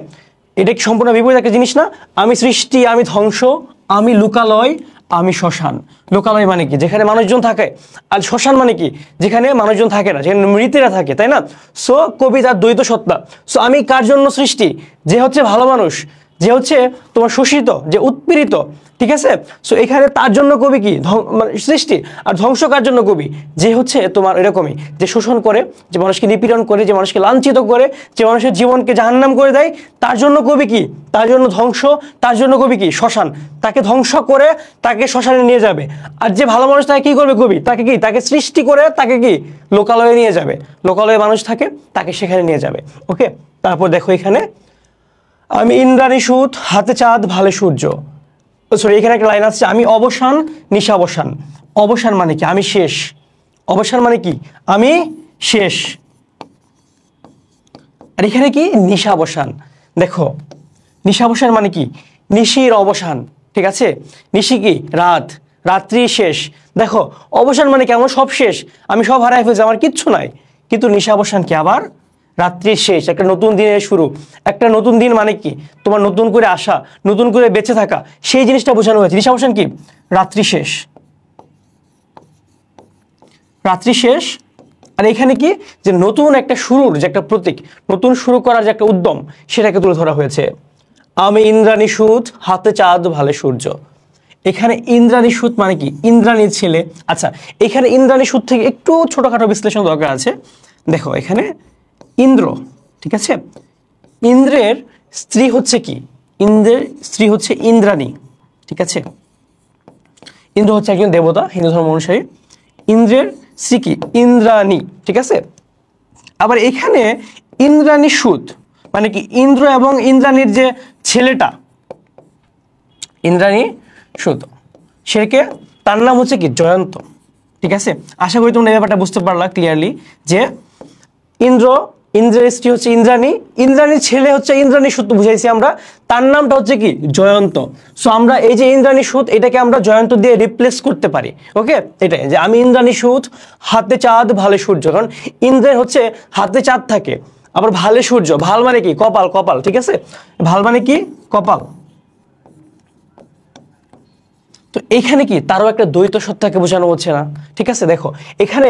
এটা কি সম্পূর্ণ বিপরীত একটা জিনিস না? আমি সৃষ্টি, আমি ধ্বংস, আমি লোকালয়, আমি শ্মশান। লোকালয় মানে কি? যেখানে মানুষজন থাকে। আর শ্মশান মানে কি? যেখানে মানুষজন থাকে না, যেখানে মৃতেরা থাকে, তাই না? সো কবি তার দ্বৈত সত্তা। সো আমি কার জন্য সৃষ্টি? যে হচ্ছে ভালো মানুষ, যে হচ্ছে তোমার শোষিত, যে উৎপীড়িত, ঠিক আছে? সো এখানে তার জন্য কবি কি মানে সৃষ্টি, আর ধ্বংস কার জন্য কবি? যে হচ্ছে তোমার এরকমই, যে শোষণ করে, যে মানুষকে নিপীড়ন করে, যে মানুষকে লাঞ্ছিত করে, যে মানুষের জীবনকে জাহান্নাম করে দেয়, তার জন্য কবি কি? তার জন্য ধ্বংস, তার জন্য কবি কি? শ্মশান। তাকে ধ্বংস করে তাকে শ্মশানে নিয়ে যাবে। আর যে ভালো মানুষ তাকে কি করবে কবি? তাকে কি? তাকে সৃষ্টি করে তাকে কি লোকালয়ে নিয়ে যাবে। লোকালয়ে মানুষ থাকে, তাকে সেখানে নিয়ে যাবে। ওকে, তারপর দেখো এখানে, আমি ইন্দ্রাণী সুত, হাতে চাঁদ, ভালে সূর্য। সরি, এখানে একটা লাইন আছে, আমি অবসান, নিশাবসান। অবসান মানে কি? আমি শেষ। অবসান মানে কি? আমি শেষ। আর এখানে কি? নিশাবসান। দেখো, নিশাবসান মানে কি? নিশির অবসান, ঠিক আছে? নিশি কি? রাত, রাত্রি শেষ। দেখো, অবসান মানে কি? আমার সব শেষ, আমি সব হারাই ফেলছি, আমার কিচ্ছু নাই। কিন্তু নিশাবসান কি? আবার রাত্রি শেষ, একটা নতুন দিনের শুরু। একটা নতুন দিন মানে কি? তোমার নতুন করে আসা, নতুন করে বেঁচে থাকা, সেই জিনিসটা বোঝানো হয়েছে। নিশাবসান কি? রাত্রি শেষ, রাত্রি শেষ। আর এখানে কি? যে নতুন একটা শুরুর যে একটা প্রতীক, নতুন শুরু করার যে একটা উদ্যম, সেটাকে তুলে ধরা হয়েছে। আমি ইন্দ্রাণী সুত, হাতে চাঁদ, ভালে সূর্য। এখানে ইন্দ্রাণী সুত মানে কি? ইন্দ্রাণীর ছেলে। আচ্ছা, এখানে ইন্দ্রাণী সুত থেকে একটু ছোটখাটো বিশ্লেষণ দরকার আছে। দেখো এখানে ইন্দ্র, ঠিক আছে? ইন্দ্রের স্ত্রী হচ্ছে কি? ইন্দ্রের স্ত্রী হচ্ছে ইন্দ্রাণী, ঠিক আছে? ইন্দ্র হচ্ছে একজন দেবতা হিন্দু ধর্ম অনুসারী। ইন্দ্রের স্ত্রী কি? ইন্দ্রাণী, ঠিক আছে? আবার এখানে ইন্দ্রাণী সুত মানে কি? ইন্দ্র এবং ইন্দ্রাণীর যে ছেলেটা, ইন্দ্রাণী সুত, সেকে তার নাম হচ্ছে কি? জয়ন্ত, ঠিক আছে? আশা করি তোমরা এই ব্যাপারটা বুঝতে পারলা ক্লিয়ারলি, যে ইন্দ্রের স্ত্রী হচ্ছে ইন্দ্রাণী, ইন্দ্রাণীর ছেলে হচ্ছে ইন্দ্রাণী সুত বুঝাইছি আমরা, তার নামটা হচ্ছে কি? জয়ন্ত। সো আমরা এই যে ইন্দ্রাণী সুত, এটাকে আমরা জয়ন্ত দিয়ে রিপ্লেস করতে পারি। ওকে, এটাই যে আমি ইন্দ্রাণী সুত, হাতে চাঁদ, ভালে সূর্য। কারণ ইন্দ্রের হচ্ছে হাতে চাঁদ থাকে, আবার ভালে সূর্য। ভাল মানে কি? কপাল, কপাল, ঠিক আছে? ভাল মানে কি? কপাল। তো এখানে কি? তারও একটা দ্বৈত সত্তাকে বোঝানো হচ্ছে না? ঠিক আছে, দেখো এখানে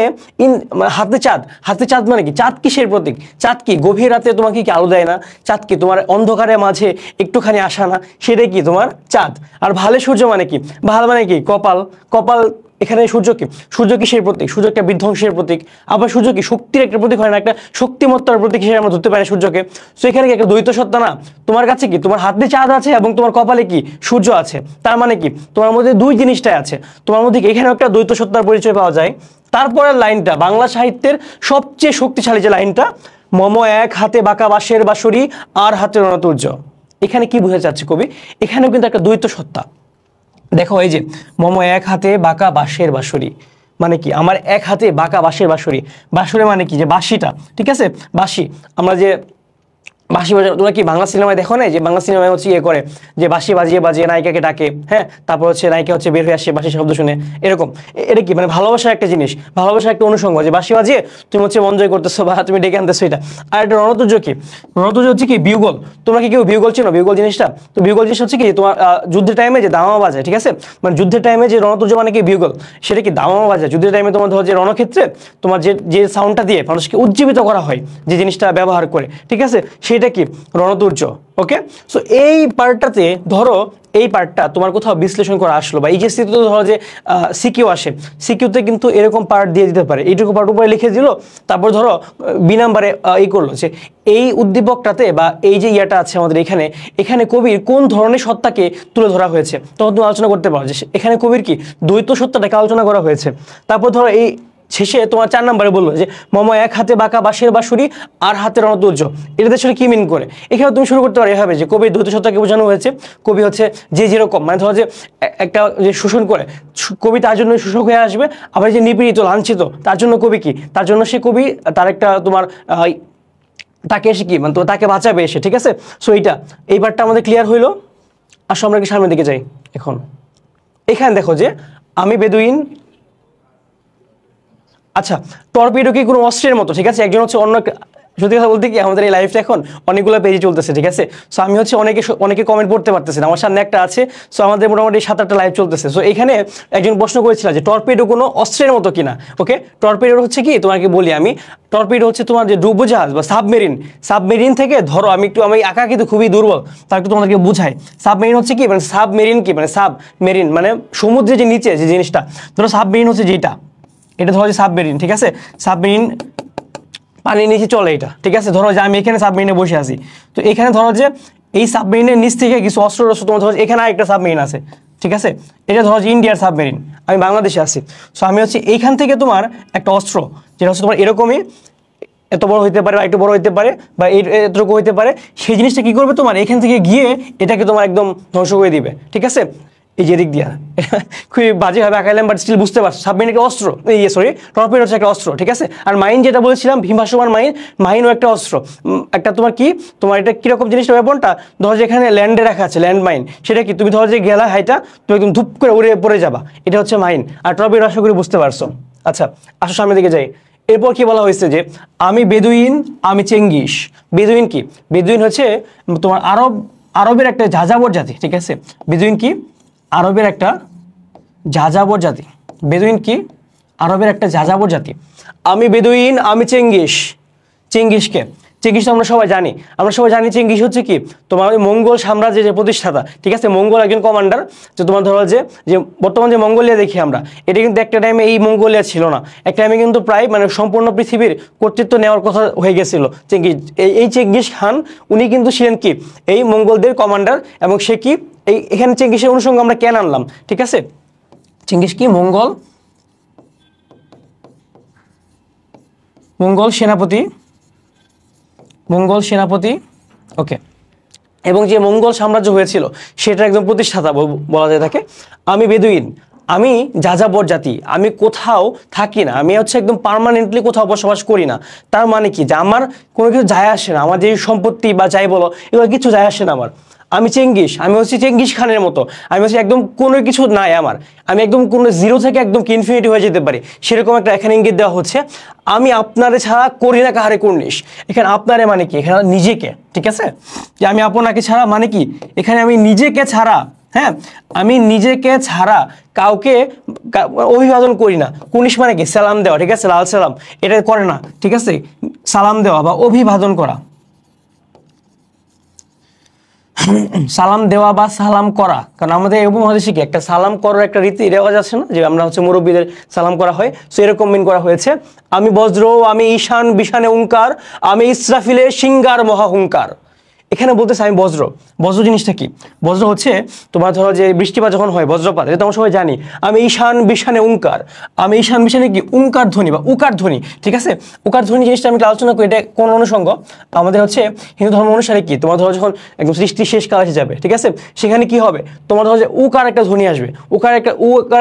হাতে চাঁদ, হাতে চাঁদ মানে কি? চাঁদ কিসের প্রতীক? চাঁদ কি? গভীর রাতে তোমাকে কি আলো দেয় না? চাঁদ কি? তোমার অন্ধকারের মাঝে একটুখানি আসা না? সেটাই কি? তোমার চাঁদ। আর ভালে সূর্য মানে কি? ভাল মানে কি? কপাল, কপাল। এখানে সূর্য কি? সূর্য কিসের প্রতীক? সূর্য একটা বিধ্বংসের প্রতীক। আবার সূর্য কি? শক্তির একটা প্রতীক হয় না? একটা শক্তিমত্তার প্রতীক হিসেবে আমরা ধরতে পারি সূর্যকে। তো এখানে কি একটা দ্বৈত সত্তা না? তোমার কাছে কি? তোমার হাতে চাঁদ আছে এবং তোমার কপালে কি? সূর্য আছে। তার মানে কি? তোমার মধ্যে দুই জিনিসটাই আছে। তোমার মধ্যে এখানেও একটা দ্বৈত সত্তার পরিচয় পাওয়া যায়। তারপরের লাইনটা বাংলা সাহিত্যের সবচেয়ে শক্তিশালী যে লাইনটা, মম এক হাতে বাঁকা বাঁশের বাঁশরি, আর হাতে রণতুর্য। এখানে কি বোঝাতে চাচ্ছে কবি? এখানেও কিন্তু একটা দ্বৈত সত্তা। দেখো এই যে মম এক হাতে বাঁকা বাঁশের বাঁশরি মানে কি? আমার এক হাতে বাঁকা বাঁশের বাঁশরি। বাঁশরি মানে কি? যে বাঁশিটা, ঠিক আছে? বাঁশি, আমরা যে বাঁশি বাজা, তোমরা কি বাংলা সিনেমায় দেখো না যে বাংলা সিনেমায় হচ্ছে ইয়ে করে, যে বাঁশি বাজিয়ে বাজিয়ে নায়িকাকে ডাকে, হ্যাঁ, তারপর হচ্ছে নায়িকা হচ্ছে বের হয়ে আসে বাঁশির শব্দ শুনে, এরকম। এটা কি? মানে ভালোবাসার একটা জিনিস, ভালোবাসার একটা অনুষঙ্গ, যে বাঁশি বাজিয়ে তুমি হচ্ছে এনজয় করতেছো বা তুমি ডেকে আনতেছো এটা। আর একটা রণতুর্য কি? রণতুর্য হচ্ছে কি? বিউগল। তোমরা কি কেউ বিউগল চেনো? বিউগল জিনিসটা? তো বিউগল জিনিস হচ্ছে কি? তোমার যুদ্ধের টাইমে যে দামামা বাজে, ঠিক আছে? মানে যুদ্ধের টাইমে যে রণতুর্য মানে কি? বিউগল। সেটা কি? দামামা বাজে যুদ্ধের টাইমে। তোমার ধরো যে রণক্ষেত্রে তোমার যে যে সাউন্ডটা দিয়ে মানুষকে উজ্জীবিত করা হয়, যে জিনিসটা ব্যবহার করে, ঠিক আছে? সেটা কি? রণতুর্য। ওকে, সো এই পার্টটাতে ধরো, এই পার্টটা তোমার কোথাও বিশ্লেষণ করা আসলো, বা এইচএসসিতে তো ধরো যে সিকিউ আসে, সিকিউতে কিন্তু এরকম পার্ট দিয়ে দিতে পারে, এইটুকু পার্ট উপরে লিখে দিল, তারপর ধরো বি নাম্বারে এই করলো যে এই উদ্দীপকটাতে বা এই যে ইয়াটা আছে আমাদের এখানে, এখানে কবির কোন ধরনের সত্তাকে তুলে ধরা হয়েছে, তখন তুমি আলোচনা করতে পারো যে এখানে কবির কি দ্বৈত সত্তাটাকে আলোচনা করা হয়েছে। তারপর ধরো এই শেষে তোমার 4 নম্বরে বললো যে মম এক হাতে বাঁকা বাঁশের বাঁশরি, আর হাতে রণতুর্য। এটাতে আসলে কি মিন করে? এখানে তুমি শুরু করতে পারো এভাবে যে কবির দ্বৈত সত্তাকে বোঝানো হয়েছে। কবি হচ্ছে যে যেরকম, মানে ধরো যে একটা যে শোষণ করে, কবি তার জন্য শোষক হয়ে আসবে। আবার যে নিপীড়িত লাঞ্ছিত, তার জন্য কবি কি? তার জন্য সে কবি তার একটা তোমার তাকে এসে কি মানে তাকে বাঁচাবে এসে, ঠিক আছে? সো এই পার্টটা আমাদের ক্লিয়ার হইলো। আসো আমরা কি সামনের দিকে যাই এখন। এখানে দেখো যে আমি বেদুইন, আচ্ছা, টর্পিডো কি কোনো অস্ত্রের মতো? ঠিক আছে, একজন হচ্ছে অন্য সত্যি কথা বলতে কি আমাদের এই লাইফটা এখন অনেকগুলো পেজে চলতেছে, ঠিক আছে। সো আমি হচ্ছে অনেকে কমেন্ট পড়তে পারতেছি না, আমার সামনে একটা আছে। সো আমাদের মোটামুটি 7-8টা লাইভ চলতেছে। সো এখানে একজন প্রশ্ন করেছিল যে টর্পিডো কোনো অস্ত্রের মতো কিনা। ওকে, টর্পিডো হচ্ছে কি তোমাকে বলি আমি, টর্পিডো হচ্ছে তোমার যে ডুবোজাহাজ বা সাবমেরিন থেকে ধরো, আমি আঁকা কিন্তু খুবই দুর্বল, তা একটু তোমাদেরকে বুঝাই। সাবমেরিন হচ্ছে কি, মানে সাবমেরিন কি, মানে সাবমেরিন মানে সমুদ্রের যে নিচে যে জিনিসটা, ধরো সাবমেরিন হচ্ছে যেটা, এটা ধরো যে সাবমেরিন, ঠিক আছে। সাবমেরিন পানির নিচে চলে এটা, ঠিক আছে। ধরো যে আমি এখানে সাবমেরিনে বসে আছি, তো এখানে ধরো যে এই সাবমেরিনের নিচ থেকে কিছু অস্ত্র তোমার ধরো এখানে আরেকটা সাবমেরিন আছে, ঠিক আছে। এটা ধরো যে ইন্ডিয়ার সাবমেরিন, আমি বাংলাদেশে আছি। সো আমি হচ্ছে এইখান থেকে তোমার একটা অস্ত্র, যেটা হচ্ছে তোমার এরকমই এত বড় হইতে পারে বা একটু বড় হইতে পারে বা এতটুকু হইতে পারে, সেই জিনিসটা কি করবে তোমার এখান থেকে গিয়ে এটাকে তোমার একদম ধ্বংস করে দিবে, ঠিক আছে। এই যে দিক দিয়া খুবই বাজেভাবে আঁকাইলাম, বাট স্টিল বুঝতে পারছো সাবমেরিন একটা অস্ত্র, টর্পিডো হচ্ছে একটা অস্ত্র, ঠিক আছে। আর মাইন যেটা বলেছিলাম ভীমাসমান মাইনও একটা অস্ত্র। একটা তোমার কি, তোমার এটা কিরকম জিনিসটা ব্যাপারটা, ধরো যে এখানে ল্যান্ডে রাখা আছে ল্যান্ড মাইন, সেটা কি তুমি ধরো যে গেলা হাইটা তুমি একদম ধূপ করে উড়ে পড়ে যাবা, এটা হচ্ছে মাইন। আর টর্পিডো আশা করি বুঝতে পারছো। আচ্ছা, আসো সামনের দিকে যাই। এরপর কি বলা হয়েছে যে আমি বেদুইন, আমি চেঙ্গিস। বেদুইন কি, বেদুইন হচ্ছে তোমার আরবের একটা যাযাবর জাতি, ঠিক আছে। বেদুইন কি, আরবের একটা যাযাবর জাতি। বেদুইন কি, আরবের একটা যাযাবর জাতি। আমি বেদুইন, আমি চেঙ্গিস। চেঙ্গিসকে, চেঙ্গিস আমরা সবাই জানি চেঙ্গিস হচ্ছে কি তোমার ওই মঙ্গল সাম্রাজ্যের যে প্রতিষ্ঠাতা, ঠিক আছে। মঙ্গল একজন কমান্ডার, যে তোমার ধরো যে বর্তমান যে মঙ্গোলিয়া দেখি আমরা, এটা কিন্তু একটা টাইমে এই মঙ্গোলিয়া ছিল না, এক টাইমে কিন্তু প্রায় মানে সম্পূর্ণ পৃথিবীর কর্তৃত্ব নেওয়ার কথা হয়ে গেছিল চেঙ্গিস। এই চেঙ্গিস খান উনি কিন্তু ছিলেন কি এই মঙ্গলদের কমান্ডার, এবং সে কি এখানে চেঙ্গিসের অনুষঙ্গ আমরা কেন আনলাম, ঠিক আছে। চেঙ্গিস কি মঙ্গল সেনাপতি, ওকে। এবং যে মঙ্গল সাম্রাজ্য হয়েছিল সেটা একদম প্রতিষ্ঠাতা বলা যায় তাকে। আমি বেদুইন, আমি যাযাবর জাতি, আমি কোথাও থাকি না, আমি হচ্ছে একদম পার্মানেন্টলি কোথাও বসবাস করি না। তার মানে কি, যে আমার কোনো কিছু যায় আসে না, আমার যে সম্পত্তি বা যাই বলো এগুলো কিছু যায় আসে না আমার। আমি চেঙ্গিস, আমি হচ্ছে চেঙ্গিস খানের মতো, আমি হচ্ছে একদম কোনো কিছু নাই আমার, আমি একদম কোনো জিরো থেকে একদম ইনফিনিটি হয়ে যেতে পারি, সেরকম একটা এখানে ইঙ্গিত দেওয়া হচ্ছে। আমি আপনারে ছাড়া করি না কাহারে কুর্নিশ। এখানে আপনারে মানে কি, এখানে নিজেকে, ঠিক আছে। যে আমি আপনাকে ছাড়া মানে কি, এখানে আমি নিজেকে ছাড়া, হ্যাঁ, আমি নিজেকে ছাড়া কাউকে অভিবাদন করি না। কুর্নিশ মানে কি, সালাম দেওয়া, ঠিক আছে, লাল সালাম, এটা করে না, ঠিক আছে। সালাম দেওয়া বা অভিবাদন করা, সালাম দেওয়া বা সালাম করা, কারণ আমাদের এই উপমহাদেশে কি একটা সালাম করার একটা রীতি রেওয়াজ আছে না, যে আমরা হচ্ছে মুরব্বীদের সালাম করা হয়। সো এরকম মিন করা হয়েছে। আমি বজ্র, আমি ঈশান বিশানে ওঙ্কার, আমি ইসরাফিলের সিঙ্গার মহাহুঙ্কার। এখানে বলতেছে আমি বজ্র। বজ্র জিনিসটা কি, বজ্র হচ্ছে তোমার ধরো যে বৃষ্টিপাত যখন হয় বজ্রপাত, এটা আমরা সবাই জানি। আমি ঈশান বিশানে ওঙ্কার, আমি ঈশান বিশানে কি ওঙ্কার ধ্বনি বা উকার ধ্বনি, ঠিক আছে। উকার ধ্বনি জিনিসটা আমি আলোচনা করি, এটা কোন অনুষঙ্গ আমাদের হচ্ছে হিন্দু ধর্ম অনুসারে কি, তোমার ধরো যখন একদম সৃষ্টি শেষ কাল এসে যাবে, ঠিক আছে, সেখানে কি হবে, তোমার ধরো যে উকার একটা ধ্বনি আসবে, উকার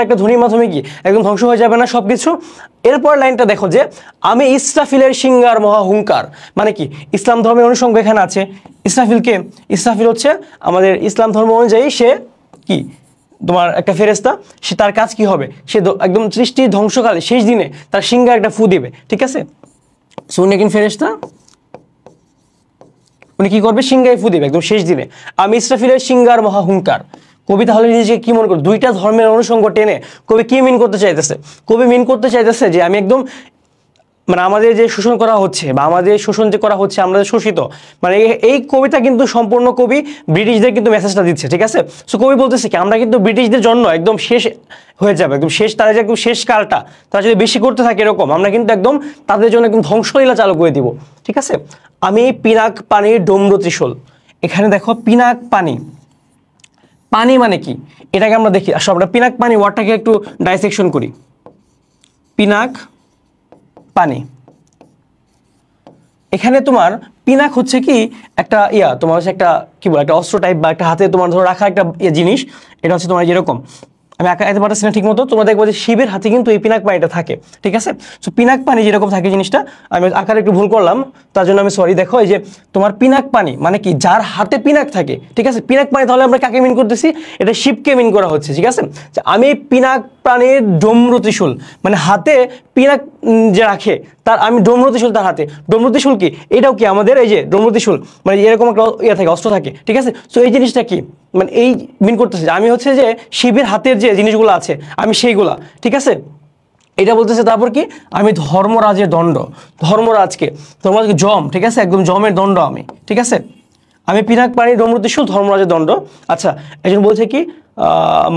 একটা ধ্বনির মাধ্যমে কি একদম ধ্বংস হয়ে যাবে না সবকিছু। এরপর লাইনটা দেখো যে আমি ইসরাফিলের সিঙ্গার মহাহুঙ্কার, মানে কি ইসলাম ধর্মের অনুষঙ্গ এখানে আছে। ইসরাফিলকে, ইসরাফিল হচ্ছে আমাদের ইসলাম ধর্ম অনুযায়ী সে কি তোমার একটা ফেরেশতা, সে তার কাজ কি হবে, সে একদম সৃষ্টি ধ্বংসকালে শেষ দিনে তার সিঙ্গার একটা ফু দিবে, ঠিক আছে। সো উনি একজন ফেরেশতা, উনি কি করবে, সিঙ্গায় ফু দিবে একদম শেষ দিনে। আমি ইসরাফিলের সিঙ্গার মহাহুঙ্কার। কবি তাহলে নিজেকে কি মনে করে, দুইটা ধর্মের অনুষঙ্গ টেনে কবি কি মিন করতে চাইতেছে, কবি মিন করতে চাইতেছে যে আমি একদম মানে আমাদের যে শোষণ করা হচ্ছে বা আমাদের শোষণ যে করা হচ্ছে, আমরা শোষিত, মানে এই কবিতা কিন্তু সম্পূর্ণ কবি ব্রিটিশদের কিন্তু মেসেজটা দিচ্ছে, ঠিক আছে। সো কবি বলতেছে কি আমরা কিন্তু ব্রিটিশদের জন্য একদম শেষ হয়ে যাবে, একদম শেষ, তারা যে একদম শেষ কালটা তারা যদি বেশি করতে থাকে এরকম, আমরা কিন্তু একদম তাদের জন্য একদম ধ্বংসলীলা চালু করে দিব, ঠিক আছে। আমি পিনাক পানির ডোমরো ত্রিশূল। এখানে দেখো পিনাক পানি, পানি মানে কি এটাকে আমরা দেখি, আসলে আমরা পিনাক পানি ওয়ার্ডটাকে একটু ডাইসেকশন করি। পিনাক পানি, এখানে তোমার পিনাক হচ্ছে কি একটা তোমার হচ্ছে একটা কি বলে একটা অস্ত্র টাইপ বা একটা হাতে তোমার ধরো রাখা একটা জিনিস। এটা হচ্ছে তোমার যেরকম আমি আঁকাতে পারতেছি না ঠিক মতো, তোমরা দেখবো যে শিবের হাতে কিন্তু এই পিনাক পানিটা থাকে, ঠিক আছে। সো পিনাক পানি যেরকম থাকে জিনিসটা, আমি আঁকার একটু ভুল করলাম, তার জন্য আমি সরি। দেখো এই যে তোমার পিনাক পানি মানে কি, যার হাতে পিনাক থাকে, ঠিক আছে। পিনাক পানি তাহলে আমরা কাকে মিন করতেছি, এটা শিবকে মিন করা হচ্ছে, ঠিক আছে। আমি পিনাক পানির ডমরু ত্রিশূল, মানে হাতে পিনাক যে রাখে তার, আমি ডমরু ত্রিশূল তার হাতে। ডমরু ত্রিশূল কি, এটাও কি আমাদের এই যে ডমরু ত্রিশূল, মানে এরকম একটা ইয়ে থাকে, অস্ত্র থাকে, ঠিক আছে। সো এই জিনিসটা কি, মানে এই মিন করতেছে যে আমি হচ্ছে যে শিবের হাতের যে জিনিসগুলো আছে আমি সেইগুলা, ঠিক আছে। এটা বলতেছে তারপর কি, আমি ধর্মরাজের দণ্ড, ধর্মরাজকে জম, ঠিক আছে, একদম জমের দণ্ড আমি, ঠিক আছে। আমি পিনাক পানি ডমরু ত্রিশূল ধর্মরাজের দণ্ড। আচ্ছা, একজন বলছে কি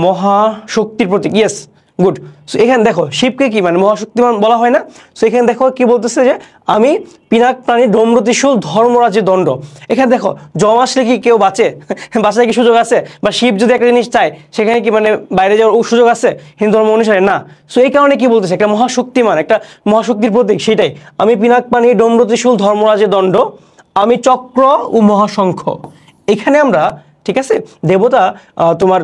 মহাশক্তির প্রতীক, ইয়েস, গুড। সো এখানে দেখো শিবকে কি মানে মহাশক্তিমান বলা হয় না। সো এখানে দেখো কি বলতেছে যে আমি পিনাক প্রাণী ডমরু ত্রিশূল ধর্মরাজের দণ্ড। এখানে দেখো জম আসলে কি কেউ বাঁচে, বাঁচার কি সুযোগ আছে, বা শিব যদি একটা জিনিস চায় সেখানে কি মানে বাইরে যাওয়ার সুযোগ আছে হিন্দু ধর্ম অনুসারে, না। সো এই কারণে কি বলতেছে, একটা মহাশক্তিমান, একটা মহাশক্তির প্রতীক, সেটাই। আমি পিনাক প্রাণী ডমরু ত্রিশূল ধর্মরাজের দণ্ড, আমি চক্র ও মহাশঙ্খ। এখানে আমরা, ঠিক আছে, দেবতা তোমার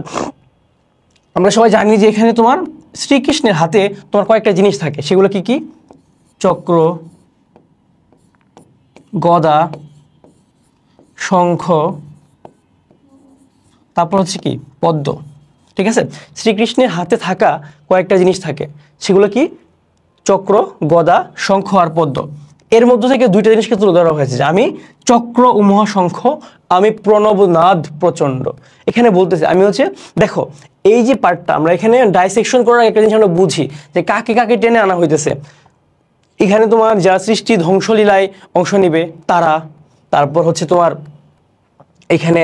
আমরা সবাই জানি যে এখানে তোমার শ্রীকৃষ্ণের হাতে তোমার কয়েকটা জিনিস থাকে, সেগুলো কি কি, চক্র, গদা, শঙ্খ, তারপর হচ্ছে কি পদ্ম, ঠিক আছে। শ্রীকৃষ্ণের হাতে থাকা কয়েকটা জিনিস থাকে, সেগুলো কি চক্র, গদা, শঙ্খ আর পদ্ম। এর মধ্য থেকে দুইটা জিনিসকে তুলে ধরা হয়েছে যে আমি চক্র ও মহাশঙ্খ, আমি প্রণবনাদ প্রচণ্ড। এখানে বলতেছে আমি হচ্ছে, দেখো এই যে পার্টটা আমরা এখানে ডাইসেকশন করার একটা জিনিস আমরা বুঝি যে কাকে কাকে টেনে আনা হইতেছে। এখানে তোমার যারা সৃষ্টি ধ্বংসলীলায় অংশ নিবে তারা, তারপর হচ্ছে তোমার এখানে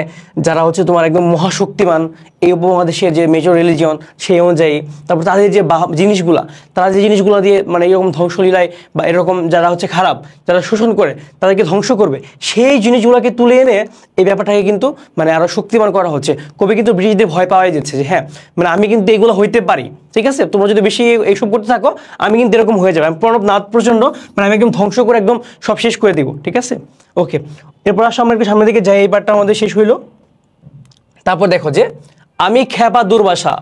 যারা হচ্ছে তোমার একদম মহাশক্তিমান এই উপমহাদেশের যে মেজর রিলিজিয়ন সেই অনুযায়ী, তারপর তাদের যে জিনিসগুলা, তারা যে জিনিসগুলো দিয়ে মানে এরকম ধ্বংসলীলায় বা এরকম যারা হচ্ছে খারাপ, যারা শোষণ করে তাদেরকে ধ্বংস করবে, সেই জিনিসগুলোকে তুলে এনে এই ব্যাপারটাকে কিন্তু মানে আরো শক্তিমান করা হচ্ছে। কবি কিন্তু ব্রিটিশদের ভয় পাওয়াই দিচ্ছে যে হ্যাঁ মানে আমি কিন্তু এগুলো হইতে পারি, ঠিক আছে, তোমরা যদি বেশি এইসব করতে থাকো আমি কিন্তু এরকম হয়ে যাবে, আমি প্রণবনাদ প্রচণ্ড, মানে আমি একদম ধ্বংস করে একদম সব শেষ করে দিব, ঠিক আছে। ওকে, এরপর আসলে আমরা একটু সামনের দিকে যাই, এই পার্টটা আমাদের শেষ হইলো। তারপর দেখো যে আমি খ্যাপা দুর্বাসা,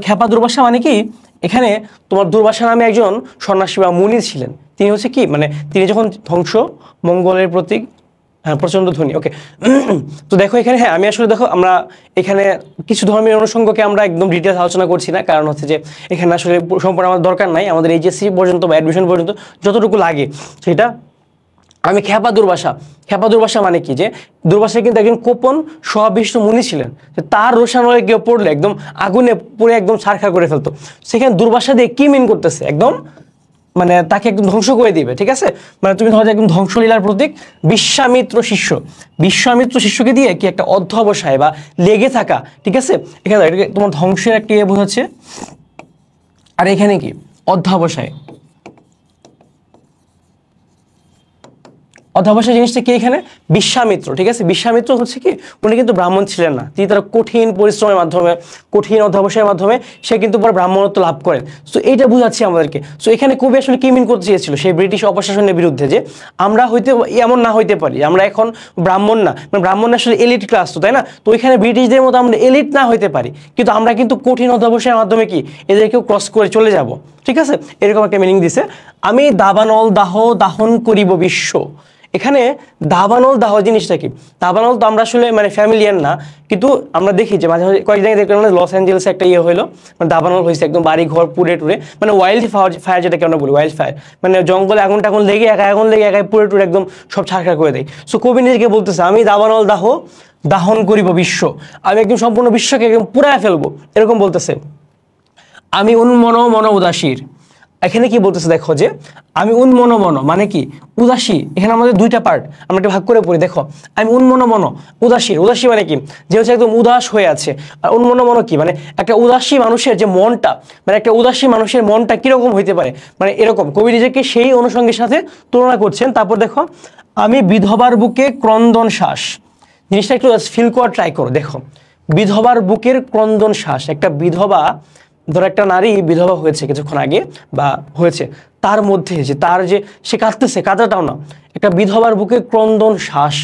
খ্যাপা দুর্বাসা মানে কি, এখানে তোমার দুর্বাসা নামে একজন সন্ন্যাসী বা মুনি ছিলেন। তিনি হচ্ছে কি মানে তিনি যখন ধ্বংস মঙ্গলের প্রতীক, হ্যাঁ প্রচণ্ড ধ্বনি। ওকে, তো দেখো এখানে, হ্যাঁ আমি আসলে দেখো আমরা এখানে কিছু ধর্মের অনুষঙ্গকে আমরা একদম ডিটেলস আলোচনা করছি না, কারণ হচ্ছে যে এখানে আসলে সম্পূর্ণ আমাদের দরকার নাই, আমাদের এইচএসসি পর্যন্ত বা অ্যাডমিশন পর্যন্ত যতটুকু লাগে সেটা। আমি খ্যাপা দুর্বাসা, খ্যাপা দুর্বাসা মানে কি, যে দুর্বাসা কিন্তু একজন কোপন সহাবিষ্ট মুনি ছিলেন, তার রোষানলে কেউ পড়লে একদম আগুনে পুড়ে একদম ছারখার করে ফেলতো। সেখানে দুর্বাসা দিয়ে কি মিন করতেছে, একদম মানে তাকে একদম ধ্বংস করে দিবে, ঠিক আছে। মানে তুমি ধরো একদম ধ্বংসলীলার প্রতীক বিশ্বামিত্র শিষ্য, বিশ্বামিত্র শিষ্যকে দিয়ে কি একটা অধ্যবসায় বা লেগে থাকা, ঠিক আছে। এখানে তোমার ধ্বংসের একটা ইয়ে বোঝাচ্ছে, আর এখানে কি অধ্যবসায়, অধ্যবসায় জিনিসটা কি এখানে বিশ্বামিত্র, ঠিক আছে। বিশ্বামিত্র হচ্ছে কি উনি কিন্তু ব্রাহ্মণ ছিলেন না, তিনি তার কঠিন পরিশ্রমের মাধ্যমে, কঠিন অধ্যবসায়ের মাধ্যমে সে কিন্তু পরে ব্রাহ্মণত্ব লাভ করেন। সো এইটা বুঝাচ্ছি আমাদেরকে। সো এখানে কবি আসলে কি মিন করতে চেয়েছিল সেই ব্রিটিশ অপশাসনের বিরুদ্ধে, যে আমরা হইতে এমন না হইতে পারি, আমরা এখন ব্রাহ্মণ না, মানে ব্রাহ্মণ আসলে এলিট ক্লাস তো, তাই না। তো ওইখানে ব্রিটিশদের মতো আমরা এলিট না হইতে পারি, কিন্তু আমরা কিন্তু কঠিন অধ্যবসায়ের মাধ্যমে কি এদেরকেও ক্রস করে চলে যাব, ঠিক আছে। এরকম একটা মিনিং দিছে। আমি দাবানল দাহ দাহন করিব বিশ্ব। এখানে দাবানল দাহ জিনিসটা কি, দাবানল তো আমরা আসলে মানে ফ্যামিলিয়ার না, কিন্তু আমরা দেখি যে মাঝে মাঝে কয়েক জায়গায় দেখলাম মানে লস অ্যাঞ্জেলেসে একটা ইয়ে হলো, মানে দাবানল হয়েছে একদম বাড়ি ঘর পুড়ে টুড়ে, মানে ওয়াইল্ড ফায়ার যেটাকে আমরা বলি, ওয়াইল্ড ফায়ার মানে জঙ্গলে আগুন টাগুন লেগে আগুন লেগে একাই পুড়ে টুড়ে একদম সব ছাড়খাড় করে দেয়। সো কবি নিজেকে বলতেছে আমি দাবানল দাহ দাহন করিব বিশ্ব, আমি একদম সম্পূর্ণ বিশ্বকে একদম পুড়ায় ফেলবো, এরকম বলতেছে। আমি উন্মন মন উদাসীর, এখানে কি বলতেছে দেখো যে আমি উন্মন মন মানে কি উদাসী, এখানে আমাদের দুইটা পার্ট আমরা একটা ভাগ করে পড়ি। দেখো আমি উন্মন মন উদাসীর, উদাসী মানে কি যে হচ্ছে একদম উদাস হয়ে আছে, আর উন্মন মন কি মানে একটা উদাসী মানুষের যে মনটা, মানে একটা উদাসী মানুষের মনটা কিরকম হইতে পারে, মানে এরকম কবি নিজেকে সেই অনুষঙ্গের সাথে তুলনা করছেন। তারপর দেখো আমি বিধবার বুকে ক্রন্দন শ্বাস, জিনিসটা একটু ফিল করার ট্রাই করো। দেখো বিধবার বুকের ক্রন্দন শ্বাস, একটা বিধবা, ধরো একটা নারী বিধবা হয়েছে কিছুক্ষণ আগে বা হয়েছে, তার মধ্যে যে তার যে সে কাঁদতেছে, কাঁদাটাও না, একটা বিধবার বুকে ক্রন্দন শ্বাস,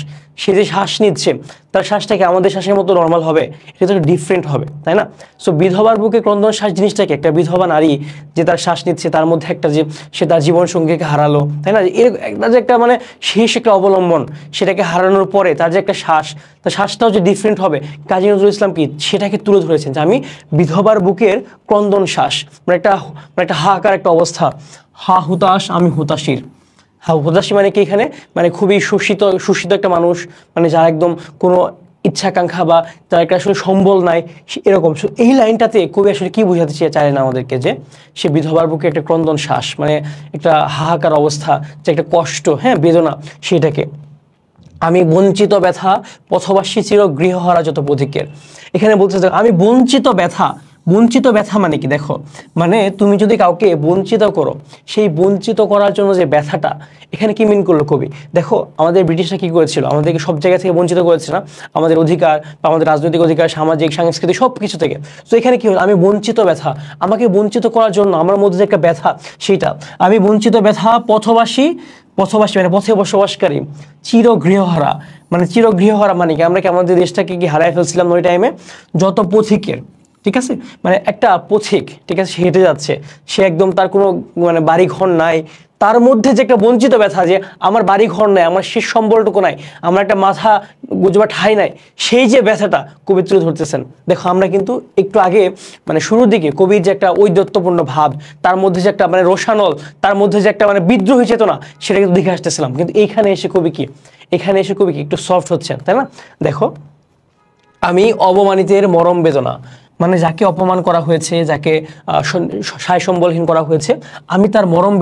সে যে শ্বাস নিচ্ছে তার শ্বাসটাকে আমাদের শ্বাসের মতো নর্মাল হবে, এটা তো ডিফারেন্ট হবে, তাই না? সো বিধবার বুকে ক্রন্দন শ্বাস জিনিসটাকে, একটা বিধবা নারী যে তার শ্বাস নিচ্ছে, তার মধ্যে একটা যে সে তার জীবন সঙ্গীকে হারালো, তাই না? এর একটা যে একটা মানে শেষ একটা অবলম্বন, সেটাকে হারানোর পরে তার যে একটা শ্বাস, তার শ্বাসটাও যে ডিফারেন্ট হবে, কাজী নজরুল ইসলাম কি সেটাকে তুলে ধরেছেন যে আমি বিধবার বুকের ক্রন্দন শ্বাস, মানে একটা হাহাকার একটা অবস্থা, হা হুতাশ আমি হুতাশির। হ্যাঁ, হুতাশি মানে কি এখানে, মানে খুবই শোষিত একটা মানুষ, মানে যার একদম কোনো ইচ্ছাকাঙ্ক্ষা বা তার একটা আসলে সম্বল নাই, এরকম। এই লাইনটাতে কবি আসলে কি বোঝাতে চাইলেন আমাদেরকে, যে সে বিধবার বুকে একটা ক্রন্দন শ্বাস, মানে একটা হাহাকার অবস্থা, যে একটা কষ্ট, হ্যাঁ, বেদনা, সেটাকে আমি বঞ্চিত ব্যথা পথবাসী চির গৃহহারা যত পথিকের। এখানে বলতে আমি বঞ্চিত ব্যথা। বঞ্চিত ব্যথা মানে কি দেখো, মানে তুমি যদি কাউকে বঞ্চিত করো, সেই বঞ্চিত করার জন্য যে ব্যথাটা, এখানে কি মিন করলো কবি? দেখো আমাদের ব্রিটিশরা কি করেছিল, আমাদেরকে সব জায়গা থেকে বঞ্চিত করেছে না, আমাদের অধিকার বা আমাদের রাজনৈতিক অধিকার, সামাজিক সাংস্কৃতিক সব কিছু থেকে। তো এখানে কি হলো, আমি বঞ্চিত ব্যথা, আমাকে বঞ্চিত করার জন্য আমার মধ্যে যে একটা ব্যথা, সেইটা আমি বঞ্চিত ব্যথা পথবাসী মানে পথে বসবাসকারী, চির গৃহহারা, মানে চির গৃহহারা মানে কি আমরা কি আমাদের দেশটাকে কি হারাই ফেলছিলাম ওই টাইমে? যত পথিকের, ঠিক আছে, মানে একটা পথিক, ঠিক আছে, সে হেঁটে যাচ্ছে, সে একদম তার কোনো মানে বাড়ি ঘর নাই, তার মধ্যে যে একটা বঞ্চিত ব্যথা, যে আমার বাড়ি ঘর নাই, আমার শেষ সম্বলটুকু নাই, আমার একটা মাথা গুজবা ঠাঁই নাই, সেই যে ব্যথাটা কবি তুলে ধরতেছেন। দেখো আমরা কিন্তু একটু আগে মানে শুরুর দিকে কবির যে একটা ঔদ্ধত্যপূর্ণ ভাব, তার মধ্যে যে একটা মানে রোষানল, তার মধ্যে যে একটা মানে বিদ্রোহী চেতনা, সেটা কিন্তু দেখে আসতেছিলাম, কিন্তু এখানে এসে কবি কি একটু সফট হচ্ছেন, তাই না? দেখো আমি অবমানিতের মরম বেদনা, মানে যাকে অপমান করা হয়েছে, যাকে সায় সম্বলহীন করা হয়েছে, আমি তার মরম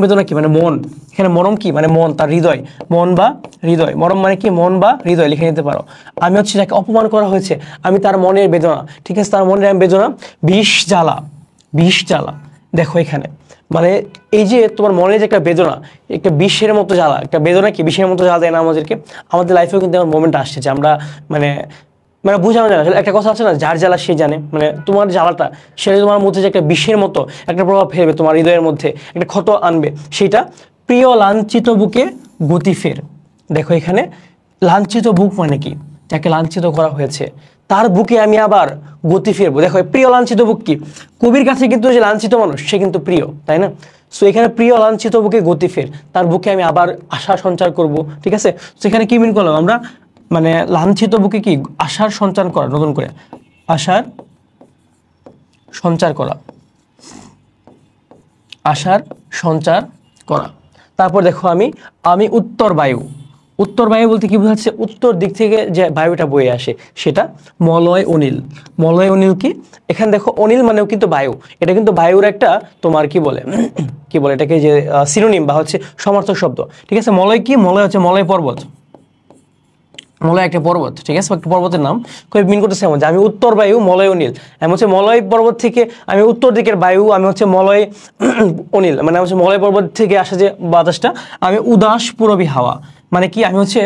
বেদনা কি মানে মন, এখানে মরম কি মানে মন, তার হৃদয়, মন বা হৃদয়, মরম মানে কি মন বা হৃদয় লিখে নিতে পারো। আমি হচ্ছে যাকে অপমান করা হয়েছে, আমি তার মনের বেদনা, ঠিক আছে, তার মনের আমি বেদনা, বিষ জ্বালা। দেখো এখানে মানে এই যে তোমার মনে যে একটা বেদনা, একটা বিষের মতো জ্বালা, একটা বেদনা কি বিষের মতো জ্বালা দেয় না আমাদেরকে? আমাদের লাইফেও কিন্তু এমন মোমেন্ট আসছে যে আমরা মানে মানে বোঝানো যায় না, একটা কথা আছে না, যার জ্বালা সে জানে, মানে তোমার জ্বালাটা সেটা তোমার মধ্যে যে একটা বিষের মতো একটা প্রভাব ফেলবে, তোমার হৃদয়ের মধ্যে একটা ক্ষত আনবে, সেটা প্রিয় লাঞ্ছিত বুকে গতি ফের। দেখো এখানে লাঞ্ছিত বুক মানে কি, যাকে লাঞ্ছিত করা হয়েছে তার বুকে আমি আবার গতি ফিরবো। দেখো প্রিয় লাঞ্ছিত বুক কি, কবির কাছে কিন্তু যে লাঞ্ছিত মানুষ সে কিন্তু প্রিয়, তাই না? সো এখানে প্রিয় লাঞ্ছিত বুকে গতি ফের, তার বুকে আমি আবার আশা সঞ্চার করব, ঠিক আছে? সেখানে কি মিন করলাম আমরা, মানে লাঞ্ছিত বুকে কি আশার সঞ্চার করা, নতুন করে আশার সঞ্চার করা, তারপর দেখো আমি উত্তর বায়ু বলতে কি বোঝাচ্ছে, উত্তর দিক থেকে যে বায়ুটা বয়ে আসে সেটা মলয় অনিল কি, এখানে দেখো অনিল মানেও কিন্তু বায়ু, এটা কিন্তু বায়ুর একটা তোমার কি বলে এটাকে যে সিনোনিম বা হচ্ছে সমার্থক শব্দ, ঠিক আছে? মলয় কি, মলয় হচ্ছে মলয় পর্বত, মলয় একটা পর্বত, ঠিক আছে, একটা পর্বতের নাম। কবি মিন করতেছে এমন যে আমি উত্তর বায়ু মলয় অনিল, আমি হচ্ছে মলয় পর্বত থেকে, আমি উত্তর দিকের বায়ু, আমি হচ্ছে মলয় অনিল, মানে হচ্ছে মলয় পর্বত থেকে আসা যে বাতাসটা, আমি উদাস পুরবী হাওয়া, মানে কি আমি হচ্ছে